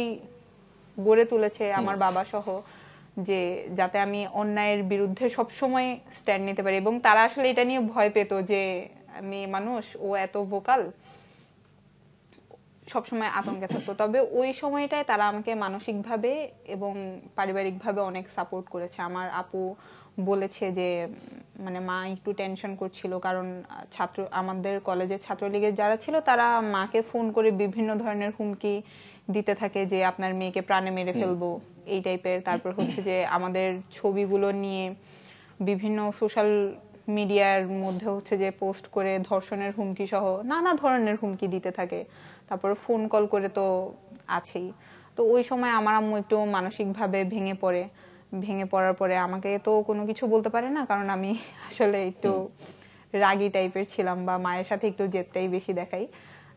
গড়ে তুলেছে, আমার বাবা সহ, যে যাতে আমি অন্যায়ের বিরুদ্ধে সবসময় স্ট্যান্ড নিতে পারি। এবং তারা আসলে এটা নিয়ে ভয় পেত যে মেয়ে মানুষ, ও এত ভোকাল, সবসময় আতঙ্কে থাকতো। তবে ওই সময়টায় তারা আমাকে মানসিকভাবে এবং পারিবারিকভাবে অনেক সাপোর্ট করেছে। আমার আপু বলেছে যে মানে মা একটু টেনশন করছিল, কারণ আমাদের কলেজের ছাত্রলীগের যারা ছিল তারা মাকে ফোন করে বিভিন্ন ধরনের হুমকি দিতে থাকে যে আপনার মেয়েকে প্রাণে মেরে ফেলবো, এই টাইপের। তারপর হচ্ছে যে আমাদের ছবিগুলো নিয়ে বিভিন্ন সোশ্যাল মিডিয়ার মধ্যে হচ্ছে যে পোস্ট করে ধর্ষণের হুমকি সহ নানা ধরনের হুমকি দিতে থাকে। তারপর ফোন কল করে তো আছেই। তো ওই সময় আমার আম্মু একটু মানসিকভাবে ভেঙে পড়ার পরে আমাকে তো কোনো কিছু বলতে পারে না, কারণ আমি আসলে একটু রাগী টাইপের ছিলাম বা মায়ের সাথে একটু জেদটাই বেশি দেখাই।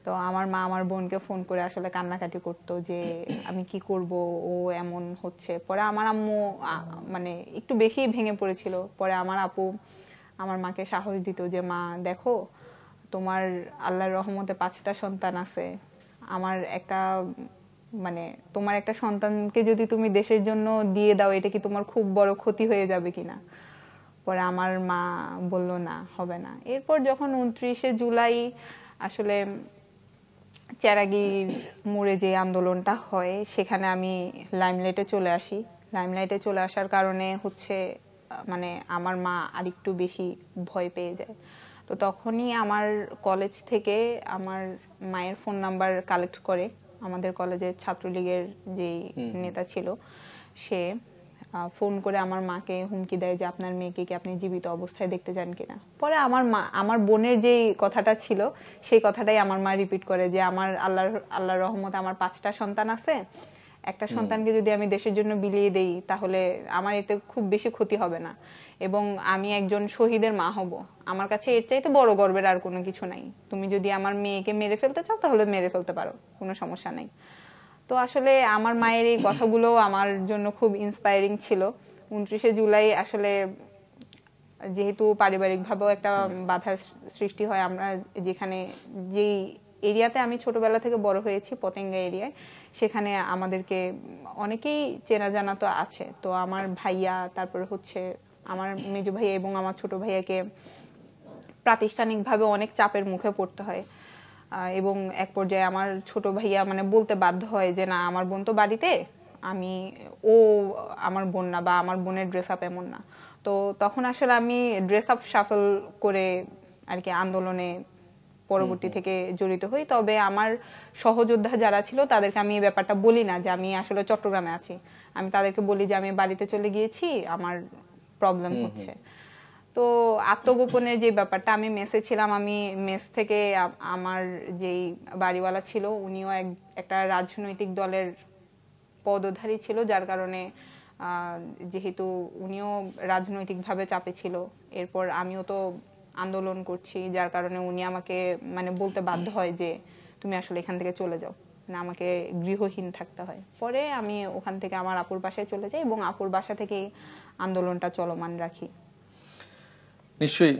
তো আমার মা আমার বোনকে ফোন করে আসলে কান্নাকাটি করতো যে আমি কি করব, ও এমন হচ্ছে। পরে আমার আম্মু মানে একটু বেশি ভেঙে পড়েছিল। পরে আমার আপু আমার মাকে সাহস দিত যে মা দেখো, তোমার আল্লাহর রহমতে 5টা সন্তান আছে, আমার একটা মানে তোমার একটা সন্তানকে যদি তুমি দেশের জন্য দিয়ে দাও, এটা কি তোমার খুব বড় ক্ষতি হয়ে যাবে কিনা। পরে আমার মা বলল না, হবে না। এরপর যখন 29শে জুলাই আসলে চেরাগীর মোড়ে যে আন্দোলনটা হয়, সেখানে আমি লাইমলাইটে চলে আসি। লাইমলাইটে চলে আসার কারণে হচ্ছে মানে আমার মা আরেকটু বেশি ভয় পেয়ে যায়। তো তখনই আমার কলেজ থেকে আমার মায়ের ফোন নাম্বার কালেক্ট করে আমাদের কলেজের ছাত্রলীগের যে নেতা ছিল, সে ফোন করে আমার মাকে হুমকি দেয় যে আপনার মেয়েকে কি আপনি জীবিত অবস্থায় দেখতে চান কিনা। পরে আমার বোনের যে কথাটা ছিল সেই কথাটাই আমার মা রিপিট করে যে আমার আল্লাহর রহমতে আমার 5টা সন্তান আছে, একটা সন্তানকে যদি আমি দেশের জন্য বিলিয়ে দেই তাহলে আমার এতে খুব বেশি ক্ষতি হবে না, এবং আমি একজন শহীদের মা হব। আমার কাছে এর চাইতে বড় গর্বের আর কোনো কিছু নাই। তুমি যদি আমার মেয়েকে মেরে ফেলতে চাও তাহলে মেরে ফেলতে পারো, কোনো সমস্যা নাই। তো আসলে আমার মায়ের এই কথাগুলো আমার জন্য খুব ইন্সপায়ারিং ছিল। 29শে জুলাই আসলে যেহেতু পারিবারিকভাবেও একটা বাধা সৃষ্টি হয়, আমরা যেখানে যেই এরিয়াতে আমি ছোটবেলা থেকে বড় হয়েছি, পতেঙ্গা এরিয়ায়, সেখানে আমাদেরকে অনেকেই চেনা জানা তো আছে। তো আমার ভাইয়া, তারপরে হচ্ছে আমার মেজো ভাইয়া এবং আমার ছোট ভাইয়াকে প্রাতিষ্ঠানিকভাবে অনেক চাপের মুখে পড়তে হয়, এবং এক পর্যায়ে আমার ছোট ভাইয়া মানে বলতে বাধ্য হয় যে না, আমার বোন তো বাড়িতে, ও আমার বোন না, বা আমার বোনের ড্রেস আপ এমন না। তো তখন আসলে আমি ড্রেস আপ শাফল করে আর কি আন্দোলনে পরবর্তী থেকে জড়িত হই। তবে আমার সহযোদ্ধা যারা ছিল তাদেরকে আমি এই ব্যাপারটা বলি না যে আমি আসলে চট্টগ্রামে আছি। আমি তাদেরকে বলি যে আমি বাড়িতে চলে গিয়েছি, আমার প্রবলেম হচ্ছে। তো আত্মগোপনের যে ব্যাপারটা, আমি মেসে ছিলাম, আমি মেস থেকে আমার যেই বাড়িওয়ালা ছিল উনিও একটা রাজনৈতিক দলের পদধারী ছিল, যার কারণে যেহেতু উনিও রাজনৈতিকভাবে চাপে ছিল, এরপর আমিও তো আন্দোলন করছি, যার কারণে উনি আমাকে মানে বলতে বাধ্য হয় যে তুমি আসলে এখান থেকে চলে যাও, মানে আমাকে গৃহহীন থাকতে হয়। পরে আমি ওখান থেকে আমার আপুর বাসায় চলে যাই এবং আপুর বাসা থেকেই আন্দোলনটা চলমান রাখি। নিশ্চয়ই।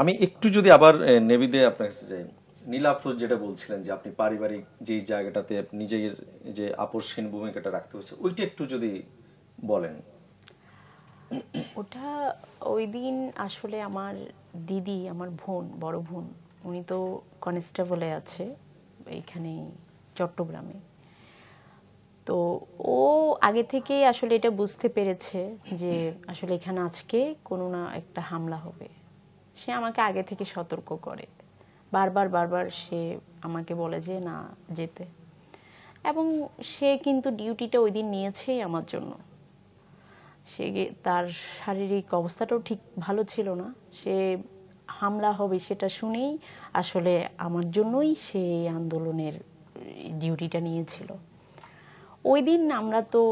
আমি একটু যদি আবার নেভিদে আপনার কাছে যাই, নীলা আফরোজ যেটা বলছিলেন যে আপনি পারিবারিক যে জায়গাটাতে নিজের যে আপসহীন ভূমিকাটা রাখতে হচ্ছে, ওইটা একটু যদি বলেন। ওটা ওই দিন আসলে আমার দিদি, আমার বোন, বড় বোন, উনি তো কনস্টেবলে আছে এইখানে চট্টগ্রামে। তো ও আগে থেকেই আসলে এটা বুঝতে পেরেছে যে আসলে এখানে আজকে কোনো না একটা হামলা হবে। সে আমাকে আগে থেকে সতর্ক করে, বারবার সে আমাকে বলে যে না যেতে, এবং সে কিন্তু ডিউটিটা ওই দিন নিয়েছেই আমার জন্য। সে তার শারীরিক অবস্থাটাও ঠিক ভালো ছিল না, সে হামলা হবে সেটা শুনেই আসলে আমার জন্যই সে আন্দোলনের ডিউটিটা নিয়েছিল। ওই দিন আমরা তো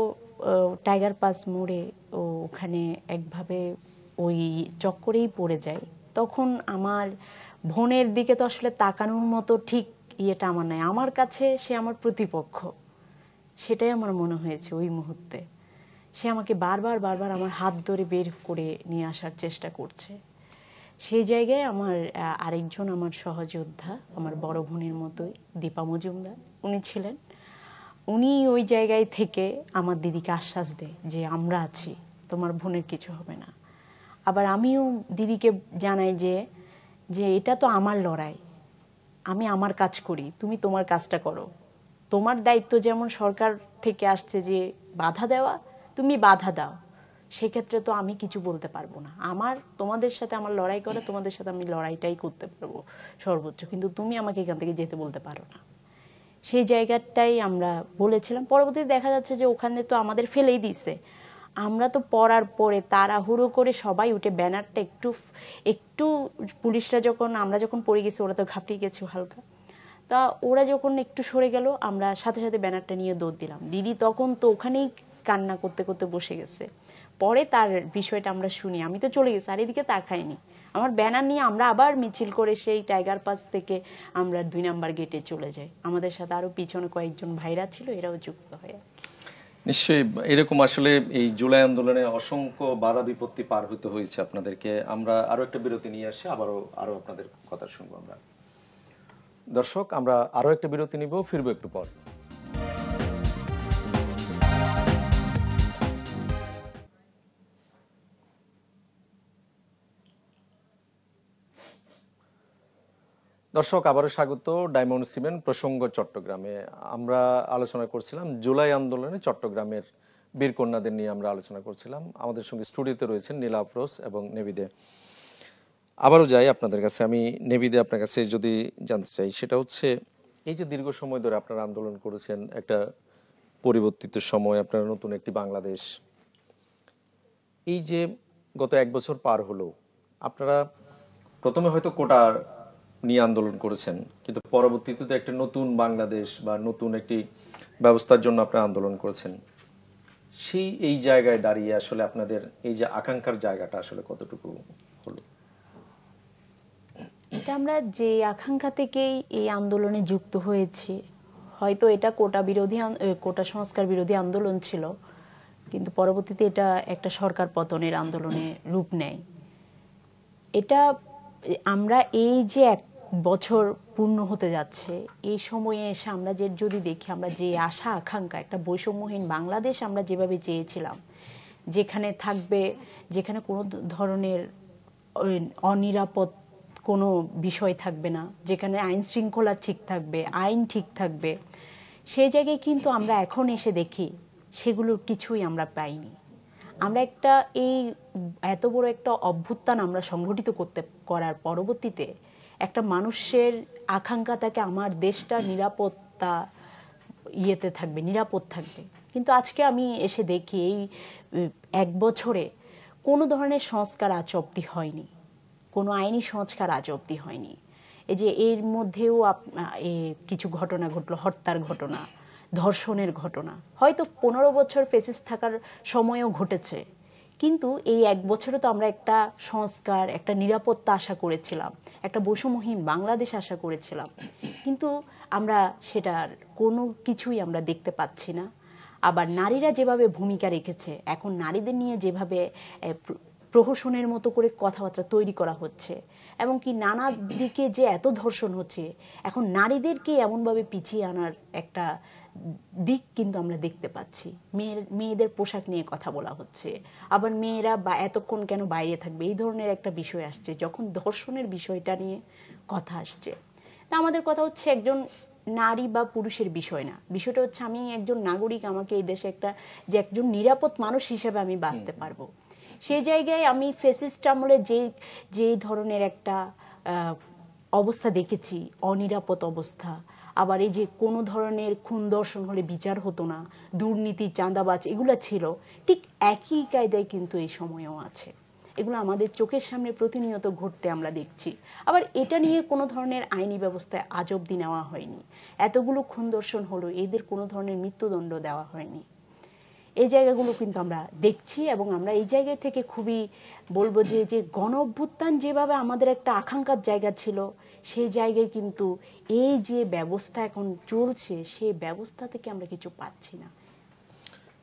টাইগার পাস মোড়ে ওখানে একভাবে ওই চক্করেই পড়ে যাই। তখন আমার বোনের দিকে তো আসলে তাকানোর মতো ঠিক ইয়েটা আমার নাই, আমার কাছে সে আমার প্রতিপক্ষ, সেটাই আমার মনে হয়েছে ওই মুহূর্তে। সে আমাকে বারবার আমার হাত ধরে বের করে নিয়ে আসার চেষ্টা করছে। সেই জায়গায় আমার আরেকজন আমার সহযোদ্ধা, আমার বড় বোনের মতোই, দীপা মজুমদার, উনি ছিলেন। উনি ওই জায়গায় থেকে আমার দিদিকে আশ্বাস দেয় যে আমরা আছি, তোমার বোনের কিছু হবে না। আবার আমিও দিদিকে জানাই যে এটা তো আমার লড়াই, আমি আমার কাজ করি, তুমি তোমার কাজটা করো। তোমার দায়িত্ব যেমন সরকার থেকে আসছে যে বাধা দেওয়া, তুমি বাধা দাও, সেক্ষেত্রে তো আমি কিছু বলতে পারবো না। তোমাদের সাথে আমার লড়াই করে, তোমাদের সাথে আমি লড়াইটাই করতে পারবো সর্বোচ্চ, কিন্তু তুমি আমাকে এখান থেকে যেতে বলতে পারো না। সেই জায়গাটাই আমরা বলেছিলাম। পরবর্তীতে দেখা যাচ্ছে যে ওখানে তো আমাদের ফেলেই দিছে। আমরা তো পড়ার পরে তাড়াহুড়ো করে সবাই উঠে ব্যানারটা একটু পুলিশরা আমরা যখন পড়ে গেছি, ওরা তো ঘাবড়িয়ে গেছে হালকা, তা ওরা যখন একটু সরে গেল, আমরা সাথে সাথে ব্যানারটা নিয়ে দৌড় দিলাম। দিদি তখন তো ওখানেই কান্না করতে করতে বসে গেছে। পরে তার বিষয়টা আমরা শুনি, আমি তো চলে গেছি, আর এদিকে তাকাইনি। আমার ব্যানার নিয়ে আমরা আবার মিছিল করে সেই টাইগার পাস থেকে আমরা 2 নাম্বার গেটে চলে যাই। আমাদের সাথে আরো পিছনে কয়েকজন ভাইরা ছিল, এরাও যুক্ত হয়ে। নিশ্চয়ই এরকম আসলে এই জুলাই আন্দোলনে অসংখ্য বাধা বিপত্তি পার হতে হয়েছে আপনাদেরকে। আমরা আরো একটা বিরতি নিয়ে আসি, আরো আপনাদের কথা শুনবো আমরা। দর্শক, আমরা আরো একটা বিরতি নিব, ফিরবো একটু পর। দর্শক, আবারও স্বাগত ডায়মন্ড সিমেন্ট প্রসঙ্গ চট্টগ্রামে। আমরা আলোচনা করছিলাম জুলাই আন্দোলনে চট্টগ্রামের বীরকন্যাদের নিয়ে আমরা আলোচনা করছিলাম। আমাদের সঙ্গে স্টুডিওতে রয়েছেন নীলা আফরোজ এবং নেভিদে। আবারও যাই আপনাদের কাছে, আমি নেভিদে আপনার কাছে যদি জানতে চাই, সেটা হচ্ছে এই যে দীর্ঘ সময় ধরে আপনারা আন্দোলন করেছেন, একটা পরিবর্তিত সময়, আপনারা নতুন একটি বাংলাদেশ, এই যে গত 1 বছর পার হলো, আপনারা প্রথমে হয়তো কোটা নিয়ে আন্দোলন করেছেন, কিন্তু পরবর্তীতে তো একটা নতুন বাংলাদেশ বা নতুন একটি ব্যবস্থার জন্য আপনারা আন্দোলন করেছেন। এই জায়গায় দাঁড়িয়ে আসলে আপনাদের এই যে আকাঙ্ক্ষার জায়গাটা আসলে কতটুকু হলো? এটা আমরা যে আকাঙ্ক্ষা থেকেই এই আন্দোলনে যুক্ত হয়েছি, হয়তো এটা কোটা সংস্কার বিরোধী আন্দোলন ছিল, কিন্তু পরবর্তীতে এটা একটা সরকার পতনের আন্দোলনে রূপ নেয়। এটা আমরা এই যে 1 বছর পূর্ণ হতে যাচ্ছে, এই সময়ে এসে আমরা যদি দেখি, আমরা যে আশা আকাঙ্ক্ষা, একটা বৈষম্যহীন বাংলাদেশ আমরা যেভাবে চেয়েছিলাম, যেখানে কোনো ধরনের অনিরাপদ কোনো বিষয় থাকবে না, যেখানে আইন শৃঙ্খলা ঠিক থাকবে, আইন ঠিক থাকবে, সেই জায়গায় কিন্তু আমরা এখন এসে দেখি সেগুলোর কিছুই আমরা পাইনি। আমরা এই এত বড় একটা অভ্যুত্থান আমরা সংগঠিত করার পরবর্তীতে একটা মানুষের আকাঙ্ক্ষা থাকে আমার দেশটা নিরাপদ থাকবে, কিন্তু আজকে আমি এসে দেখি এই 1 বছরে কোনো ধরনের সংস্কার আজ অবধি হয়নি, কোনো আইনি সংস্কার আজ অবধি হয়নি। এই যে এর মধ্যেও কিছু ঘটনা ঘটলো, হত্যার ঘটনা, ধর্ষণের ঘটনা, হয়তো 15 বছর ফেসিস্ট থাকার সময়ও ঘটেছে, কিন্তু এই 1 বছরে তো আমরা একটা সংস্কার, একটা নিরাপত্তা আশা করেছিলাম, একটা বৈষম্যহীন বাংলাদেশ আশা করেছিলাম, কিন্তু আমরা সেটার কোনো কিছুই আমরা দেখতে পাচ্ছি না। আবার নারীরা যেভাবে ভূমিকা রেখেছে, এখন নারীদের নিয়ে যেভাবে প্রহসনের মতো করে কথাবার্তা তৈরি করা হচ্ছে, এবং কি নানা দিকে যে এত ধর্ষণ হচ্ছে, এখন নারীদেরকে এমনভাবে পিছিয়ে আনার একটা দিক কিন্তু আমরা দেখতে পাচ্ছি। মেয়েদের পোশাক নিয়ে কথা বলা হচ্ছে, আবার মেয়েরা এতক্ষণ কেন বাইরে থাকবে, এই ধরনের একটা বিষয় আসছে, যখন ধর্ষণের বিষয়টা নিয়ে কথা আসছে। তা আমাদের কথা হচ্ছে একজন নারী বা পুরুষের বিষয় না, বিষয়টা হচ্ছে আমি একজন নাগরিক, আমাকে এই দেশে একজন নিরাপদ মানুষ হিসেবে আমি বাঁচতে পারবো। সেই জায়গায় আমি ফ্যাসিস্ট আমলে যে ধরনের একটা অবস্থা দেখেছি, অনিরাপদ অবস্থা, আবার এই যে কোনো ধরনের খুন দর্শন হলে বিচার হতো না, দুর্নীতি, চাঁদাবাজ, এগুলো ছিল, ঠিক একই কায়দায় কিন্তু এই সময়ও আছে। এগুলো আমাদের চোখের সামনে প্রতিনিয়ত ঘটতে আমরা দেখছি। আবার এটা নিয়ে কোনো ধরনের আইনি ব্যবস্থায় আজ অবধি নেওয়া হয়নি। এতগুলো খুন দর্শন হলো, এদের কোনো ধরনের মৃত্যুদণ্ড দেওয়া হয়নি। এই জায়গাগুলো কিন্তু আমরা দেখছি, এবং আমরা এই জায়গা থেকে খুবই বলবো যে গণ অভ্যুত্থান যেভাবে আমাদের একটা আকাঙ্ক্ষার জায়গা ছিল, সেই জায়গায় কিন্তু এই যে ব্যবস্থা এখন চলছে, সেই ব্যবস্থা থেকে আমরা কিছু পাচ্ছি না।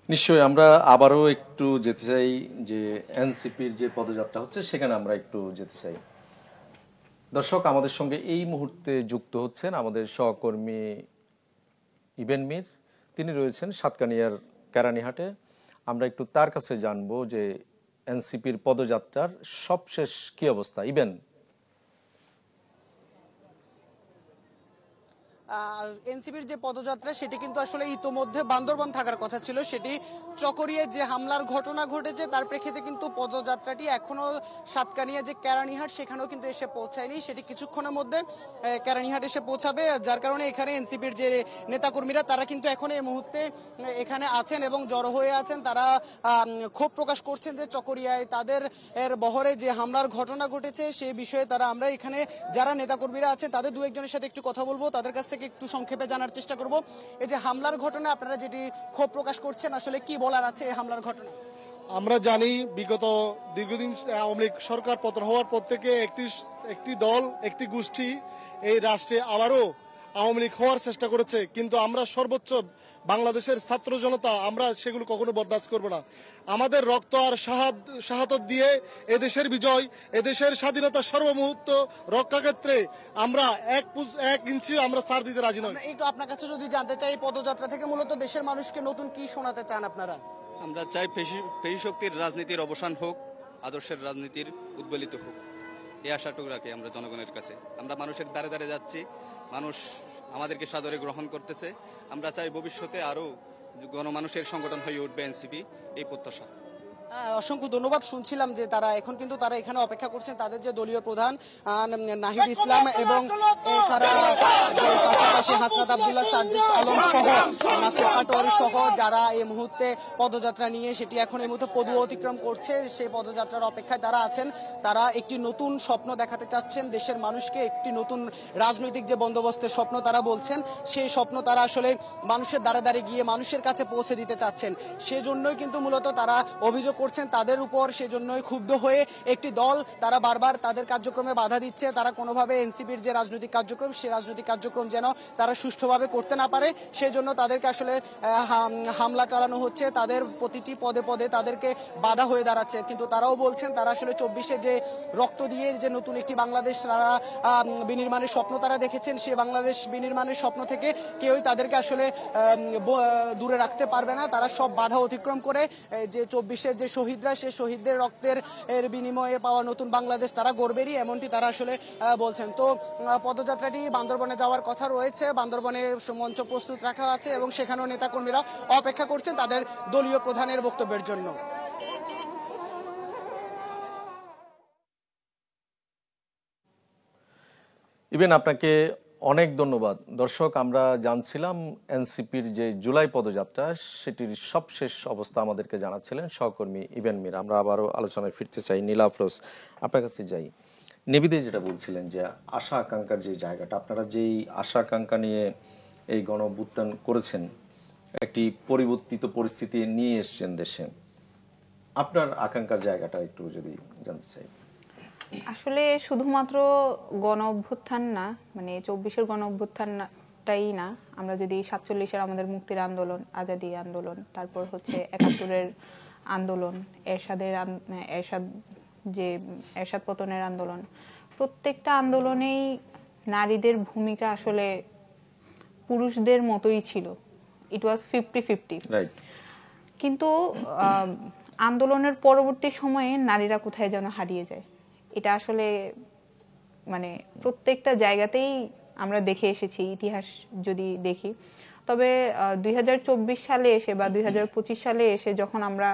নিশ্চয়ই আমরা আবারও একটু যেতে চাই যে এনসিপির যে পদযাত্রা হচ্ছে, সেখানে আমরা একটু যেতে চাই। দর্শক, আমাদের সঙ্গে এই মুহূর্তে যুক্ত হচ্ছেন আমাদের সহকর্মী ইবেন মীর। তিনি রয়েছেন সাতকানিয়ার কেরানীহাটে। আমরা একটু তার কাছে জানবো যে এনসিপির পদযাত্রার সবশেষ কি অবস্থা। ইবেন, এনসিপির যে পদযাত্রা সেটি কিন্তু আসলে ইতোমধ্যে বান্দরবান থাকার কথা ছিল, সেটি চকরিয়ায় যে হামলার ঘটনা ঘটেছে তার প্রেক্ষিতে কিন্তু পদযাত্রাটি এখনো সাতকানিয়া যে কেরানীহাট সেখানেও কিন্তু এসে পৌঁছায়নি। সেটি কিছুক্ষণের মধ্যে কেরানীহাট এসে পৌঁছাবে, যার কারণে এখানে এনসিপির যে নেতাকর্মীরা তারা কিন্তু এখন এই মুহূর্তে এখানে আছেন এবং জড়ো হয়ে আছেন। তারা ক্ষোভ প্রকাশ করছেন যে চকরিয়ায় তাদের বহরে যে হামলার ঘটনা ঘটেছে সেই বিষয়ে আমরা এখানে যারা নেতাকর্মীরা আছেন তাদের 2-1 জনের সাথে একটু কথা বলবো, তাদের কাছ থেকে একটু সংক্ষেপে জানার চেষ্টা করব। এই যে হামলার ঘটনা আপনারা যেটি ক্ষোভ প্রকাশ করছেন, আসলে কি বলার আছে এই হামলার ঘটনা? আমরা জানি বিগত দীর্ঘদিন আওয়ামী লীগ সরকার পতন হওয়ার পর থেকে একটি দল একটি গোষ্ঠী এই রাষ্ট্রে আবারও আওয়ামী লীগ হওয়ার চেষ্টা করেছে, কিন্তু আমরা সর্বোচ্চ বাংলাদেশের ছাত্র জনতা আমরা সেগুলো কখনো বরদাস্ত করব না। আমাদের রক্ত আর শাহাদত দিয়ে এদেশের বিজয়, এদেশের স্বাধীনতার সর্বমুহূর্ত রক্ষা ক্ষেত্রে আমরা এক ইঞ্চিও আমরা ছাড় দিতে রাজি নই। একটু আপনার কাছে যদি জানতে চাই, এই পদযাত্রা থেকে মূলত দেশের মানুষকে নতুন কি শোনাতে চান আপনারা? আমরা চাই পেশি শক্তির রাজনীতির অবসান হোক, আদর্শের রাজনীতির উদ্বেলিত হোক, এই আশাটুকু রাখি আমরা জনগণের কাছে। আমরা মানুষের দ্বারে দ্বারে যাচ্ছি, মানুষ আমাদেরকে সাদরে গ্রহণ করতেছে। আমরা চাই ভবিষ্যতে আরো গণমানুষের সংগঠন হয়ে উঠবে এনসিপি, এই প্রত্যাশা। অসংখ্য ধন্যবাদ। শুনছিলাম যে তারা এখানে অপেক্ষা করছেন তাদের যে দলীয় প্রধান নাহিদ ইসলাম এবং এছাড়া পাশাপাশি হাসনাত আব্দুল্লাহ, সার্জিস আলম সহ নাসির পাটোয়ারি সহ যারা এই মুহূর্তে পদযাত্রা নিয়ে সেটি এখন এই মুহূর্তে পদু অতিক্রম করছে, সেই পদযাত্রার অপেক্ষায় তারা আছেন। তারা একটি নতুন স্বপ্ন দেখাতে চাচ্ছেন দেশের মানুষকে, একটি নতুন রাজনৈতিক যে বন্দোবস্তের স্বপ্ন তারা বলছেন, সেই স্বপ্ন তারা আসলে মানুষের দ্বারে দ্বারে গিয়ে মানুষের কাছে পৌঁছে দিতে চাচ্ছেন। সেজন্যই কিন্তু মূলত তারা অভিযোগ করছেন তাদের উপর, সেজন্যই ক্ষুব্ধ হয়ে একটি দল তারা বারবার তাদের কার্যক্রমে বাধা দিচ্ছে। তারা কোনোভাবে এনসিপির যে রাজনৈতিক কার্যক্রম, সেই রাজনৈতিক কার্যক্রম যেন তারা সুষ্ঠুভাবে করতে না পারে, সেজন্য তাদেরকে আসলে হামলা চালানো হচ্ছে, তাদের প্রতিটি পদে পদে তাদেরকে বাধা হয়ে দাঁড়াচ্ছে। কিন্তু তারাও বলছেন তারা আসলে 24-এ যে রক্ত দিয়ে যে নতুন একটি বাংলাদেশ তারা বিনির্মাণের স্বপ্ন তারা দেখেছেন, সেই বাংলাদেশ বিনির্মাণের স্বপ্ন থেকে কেউই তাদেরকে আসলে দূরে রাখতে পারবে না। তারা সব বাধা অতিক্রম করে যে 24-এর যে শহীদরা, সেই শহীদদের রক্তের বিনিময়ে পাওয়া নতুন বাংলাদেশ তারা গর্বেরই, এমনটি তারা আসলে বলছেন। তো পদযাত্রাটি বান্দরবনে যাওয়ার কথা রয়েছে, বান্দরবনে মঞ্চ প্রস্তুত রাখা আছে এবং সেখানেও নেতাকর্মীরা অপেক্ষা করছেন তাদের দলীয় প্রধানের বক্তব্যের জন্য। ইভেন আপনাকে অনেক ধন্যবাদ। দর্শক, আমরা জানছিলাম এনসিপির যে জুলাই পদযাত্রা সেটির সবশেষ অবস্থা আমাদেরকে জানাচ্ছিলেন সহকর্মী ইভেন মীর। আমরা আবারও আলোচনায় ফিরতে চাই। নীলা আফরোজ, আপনার কাছে যাই। নিবিদে যেটা বলছিলেন যে আশা আকাঙ্ক্ষার যে জায়গাটা, আপনারা যেই আশা আকাঙ্ক্ষা নিয়ে এই গণ অভ্যুত্থান করেছেন, একটি পরিবর্তিত পরিস্থিতি নিয়ে এসছেন দেশে, আপনার আকাঙ্ক্ষার জায়গাটা একটু যদি জানতে চাই। আসলে শুধুমাত্র গণ অভ্যুত্থান না, মানে 24-এর গণ অভ্যুত্থানটাই না, আমরা যদি 47-এর আমাদের মুক্তির আন্দোলন, আজাদী আন্দোলন, তারপর হচ্ছে 71-এর আন্দোলন, এরশাদ পতনের আন্দোলন, প্রত্যেকটা আন্দোলনেই নারীদের ভূমিকা আসলে পুরুষদের মতোই ছিল। ইট ওয়াজ 50-50। কিন্তু আন্দোলনের পরবর্তী সময়ে নারীরা কোথায় যেন হারিয়ে যায়। এটা আসলে মানে প্রত্যেকটা জায়গাতেই আমরা দেখে এসেছি, ইতিহাস যদি দেখি। তবে 2024 সালে এসে বা 2025 সালে এসে যখন আমরা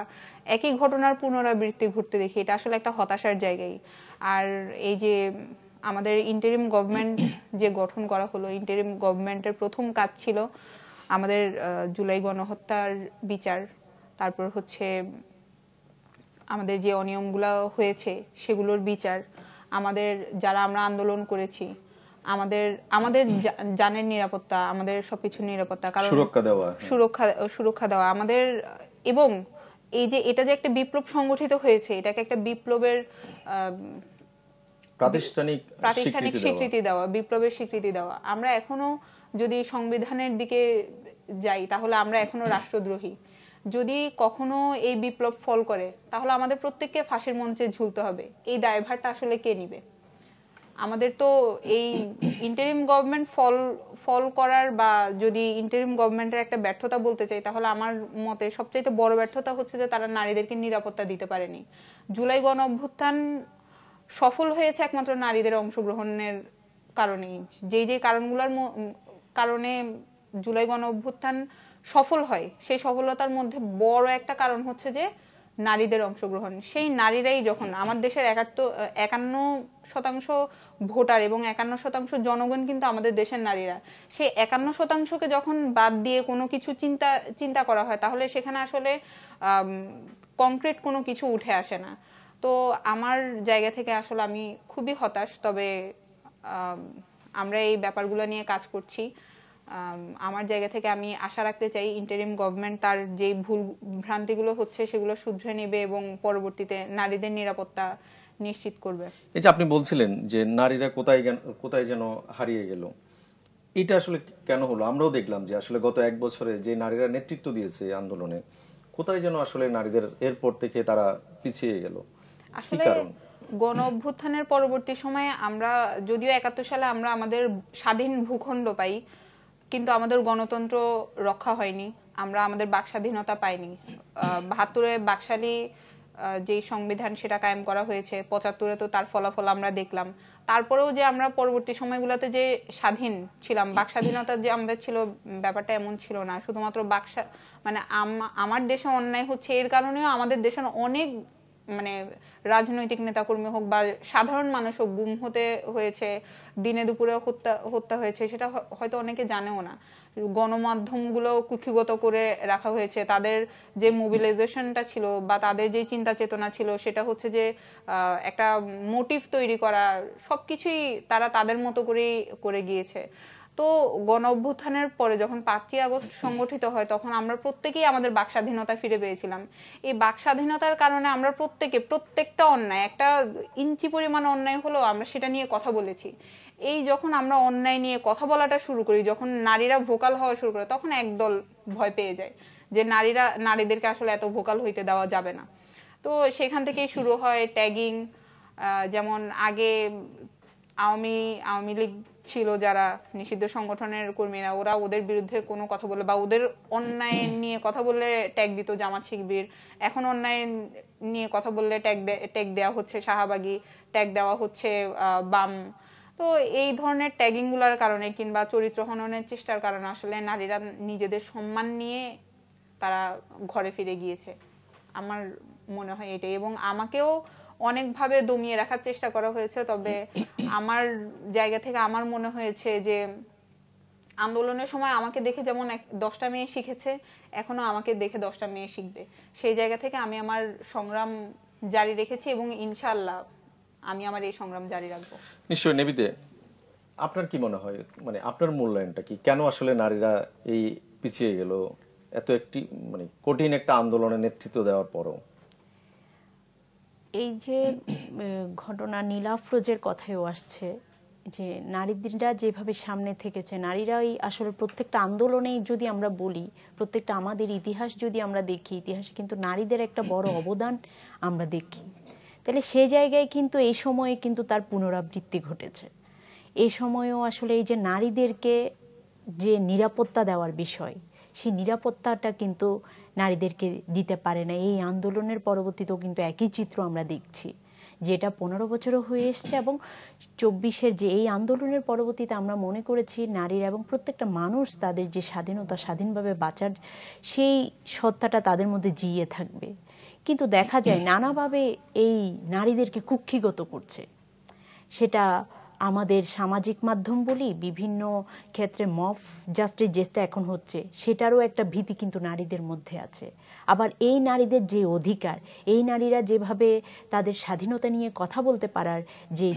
একই ঘটনার পুনরাবৃত্তি ঘটতে দেখি, এটা আসলে একটা হতাশার জায়গায়। আর এই যে আমাদের ইন্টারিম গভর্নমেন্ট যে গঠন করা হলো, ইন্টারিম গভর্নমেন্টের প্রথম কাজ ছিল আমাদের জুলাই গণহত্যার বিচার, তারপর হচ্ছে আমাদের যে অনিয়মগুলো হয়েছে সেগুলোর বিচার, আমাদের যারা আমরা আন্দোলন করেছি আমাদের জানের নিরাপত্তা, আমাদের সবকিছুর নিরাপত্তা, কারণ সুরক্ষা দেওয়া আমাদের, এবং এই যে এটা যে একটা বিপ্লব সংগঠিত হয়েছে, এটাকে একটা বিপ্লবের প্রাতিষ্ঠানিক স্বীকৃতি দেওয়া, বিপ্লবের স্বীকৃতি দেওয়া। আমরা এখনো যদি সংবিধানের দিকে যাই তাহলে আমরা এখনো রাষ্ট্রদ্রোহী। যদি কখনো এই বিপ্লব ফল করে তাহলে আমাদের প্রত্যেককে ফাঁসির মঞ্চে ঝুলতে হবে। এই দায়ভারটা আসলে কে নিবে? আমাদের তো এই ইন্টারিম গভর্নমেন্ট ফল করার, বা যদি ইন্টারিম গভর্নমেন্টের একটা ব্যর্থতা বলতে চাই, তাহলে আমার মতে সবচেয়ে বড় ব্যর্থতা হচ্ছে যে তারা নারীদেরকে নিরাপত্তা দিতে পারেনি। জুলাই গণ অভ্যুত্থান সফল হয়েছে একমাত্র নারীদের অংশগ্রহণের কারণেই। যে কারণগুলোর কারণে জুলাই গণ অভ্যুত্থান সফল হয়, সেই সফলতার মধ্যে বড় একটা কারণ হচ্ছে যে নারীদের অংশগ্রহণ। সেই নারীরাই যখন আমার দেশের 51% ভোটার এবং 51% জনগণ কিন্তু আমাদের দেশের নারীরা, সেই 51%কে যখন বাদ দিয়ে কোনো কিছু চিন্তা করা হয়, তাহলে সেখানে আসলে কংক্রিট কোনো কিছু উঠে আসে না। তো আমার জায়গা থেকে আসলে আমি খুবই হতাশ। তবে আমরা এই ব্যাপারগুলো নিয়ে কাজ করছি। আমার জায়গা থেকে আমি আশা রাখতে চাই ইন্টারিম গভর্নমেন্ট তার যে ভুল ভ্রান্তিগুলো হচ্ছে সেগুলো শুধরে নেবে এবং পরবর্তীতে নারীদের নিরাপত্তা নিশ্চিত করবে। এই যে আপনি বলছিলেন যে নারীরা কোথায় যেন হারিয়ে গেল, এটা আসলে কেন হলো? আমরাও দেখলাম যে আসলে গত 1 বছরে যে নারীরা নেতৃত্ব দিয়েছে আন্দোলনে, কোথায় যেন আসলে নারীদের এরপর থেকে তারা পিছিয়ে গেল, কি কারণ? গণ অভ্যুত্থানের পরবর্তী সময়ে আমরা যদিও 71 সালে আমরা আমাদের স্বাধীন ভূখণ্ড পাই, কিন্তু আমাদের গণতন্ত্র রক্ষা হয়নি, আমরা আমাদের বাক স্বাধীনতা পাইনি। 72-এ বাকশালী যে সংবিধান সেটা কায়েম করা হয়েছে, 75-এ তো তার ফলাফল আমরা দেখলাম। তারপরেও যে আমরা পরবর্তী সময়গুলোতে যে স্বাধীন ছিলাম, বাক স্বাধীনতা যে আমাদের ছিল, ব্যাপারটা এমন ছিল না। শুধুমাত্র মানে আমার দেশে অন্যায় হচ্ছে এর কারণেও আমাদের দেশের অনেক মানে রাজনৈতিক নেতাকর্মী হোক বা সাধারণ মানুষ হোক গুম হতে হয়েছে, দিনে দুপুরে হত্যা হয়েছে, সেটা হয়তো অনেকে জানেও না। গণমাধ্যমগুলো কুক্ষিগত করে রাখা হয়েছে, তাদের যে মোবিলাইজেশনটা ছিল বা তাদের যে চিন্তা চেতনা ছিল সেটা হচ্ছে যে একটা মোটিভ তৈরি করা, সবকিছুই তারা তাদের মতো করেই করে গিয়েছে। তো গণ অভ্যুত্থানের পরে যখন 5ই আগস্ট সংগঠিত হয় তখন আমরা প্রত্যেকেই আমাদের বাক স্বাধীনতা ফিরে পেয়েছিলাম। এই বাক স্বাধীনতার কারণে আমরা প্রত্যেকটা অন্যায়, একটা ইঞ্চি পরিমাণ অন্যায় হলেও আমরা সেটা নিয়ে কথা বলেছি। এই যখন আমরা অন্যায় নিয়ে কথা বলাটা শুরু করি, যখন নারীরা ভোকাল হওয়া শুরু করে, তখন একদল ভয় পেয়ে যায় যে নারীদেরকে আসলে এত ভোকাল হইতে দেওয়া যাবে না। তো সেখান থেকেই শুরু হয় ট্যাগিং। যেমন আগে আওয়ামী লীগ ছিল যারা নিষিদ্ধ সংগঠনের কর্মীরা, ওদের বিরুদ্ধে কোনো কথা বলে বা ওদের অন্যায় নিয়ে কথা বললে ট্যাগ দিত জামাত শিবির। এখন অন্যায় নিয়ে কথা বললে ট্যাগ দেওয়া হচ্ছে শাহবাগী, ট্যাগ দেওয়া হচ্ছে বাম। তো এই ধরনের ট্যাগিং গুলার কারণে কিংবা চরিত্র হননের চেষ্টার কারণে আসলে নারীরা নিজেদের সম্মান নিয়ে তারা ঘরে ফিরে গিয়েছে, আমার মনে হয় এটাই। এবং আমাকেও অনেকভাবে দমিয়ে রাখার চেষ্টা করা হয়েছে, তবে আমার জায়গা থেকে আমার মনে হয়েছে যে আন্দোলনের সময় আমাকে দেখে যেমন 10টা মেয়ে শিখেছে, এখনো আমাকে দেখে 10টা মেয়ে শিখবে। সেই জায়গা থেকে আমি আমার সংগ্রাম জারি রেখেছি এবং ইনশাআল্লাহ আমি আমার এই সংগ্রাম জারি রাখবো। নিশ্চয়ই। নেবিদে, আপনার কি মনে হয়, মানে আপনার মূল্যায়নটা কি, কেন আসলে নারীরা এই পিছিয়ে গেল এত একটি মানে কঠিন একটা আন্দোলনের নেতৃত্ব দেওয়ার পরও? এই যে ঘটনা নীলা আফরোজের কথাও আসছে যে নারীরা যেভাবে সামনে থেকেছে, নারীরাই আসলে প্রত্যেকটা আন্দোলনেই যদি আমরা বলি, প্রত্যেকটা আমাদের ইতিহাস যদি আমরা দেখি, ইতিহাসে কিন্তু নারীদের একটা বড় অবদান আমরা দেখি। তাহলে সেই জায়গায় কিন্তু এই সময়ে কিন্তু তার পুনরাবৃত্তি ঘটেছে। এই সময়েও আসলে এই যে নারীদেরকে যে নিরাপত্তা দেওয়ার বিষয়, সেই নিরাপত্তাটা কিন্তু নারীদেরকে দিতে পারে না। এই আন্দোলনের পরবর্তীতেও কিন্তু একই চিত্র আমরা দেখছি, যেটা 15 বছরও হয়ে এসছে এবং 24-এর যে এই আন্দোলনের পরবর্তীতে আমরা মনে করেছি নারীরা এবং প্রত্যেকটা মানুষ তাদের যে স্বাধীনতা, স্বাধীনভাবে বাঁচার সেই সত্তাটা তাদের মধ্যে জিয়ে থাকবে। কিন্তু দেখা যায় নানাভাবে এই নারীদেরকে কুক্ষিগত করছে। সেটা আমাদের সামাজিক মাধ্যম বলি, বিভিন্ন ক্ষেত্রে মব জাস্টিস যেটা এখন হচ্ছে সেটারও একটা ভীতি কিন্তু নারীদের মধ্যে আছে। আবার এই নারীদের যে অধিকার, এই নারীরা যেভাবে তাদের স্বাধীনতা নিয়ে কথা বলতে পারার যে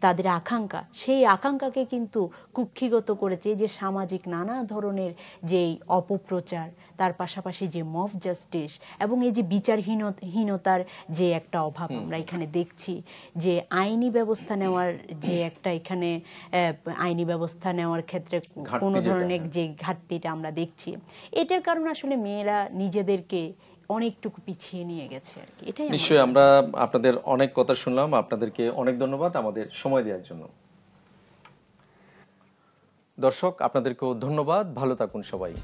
তাদের আকাঙ্ক্ষা, সেই আকাঙ্ক্ষাকে কিন্তু কুক্ষিগত করেছে যে সামাজিক নানা ধরনের যেই অপপ্রচার, তার পাশাপাশি যে মব জাস্টিস এবং এই যে বিচারহীনতার যে একটা অভাব আমরা এখানে দেখছি, যে আইনি ব্যবস্থা নেওয়ার যে একটা এখানে আইনি ব্যবস্থা নেওয়ার ক্ষেত্রে কোনো ধরনের যে ঘাটতিটা আমরা দেখছি, এটার কারণে আসলে মেয়েরা নিজেদেরকে অনেকটুকু পিছিয়ে নিয়ে গেছে আর কি। এটাই নিশ্চয়ই। আমরা আপনাদের অনেক কথা শুনলাম, আপনাদেরকে অনেক ধন্যবাদ আমাদের সময় দেওয়ার জন্য। দর্শক, আপনাদেরকেও ধন্যবাদ। ভালো থাকুন সবাই।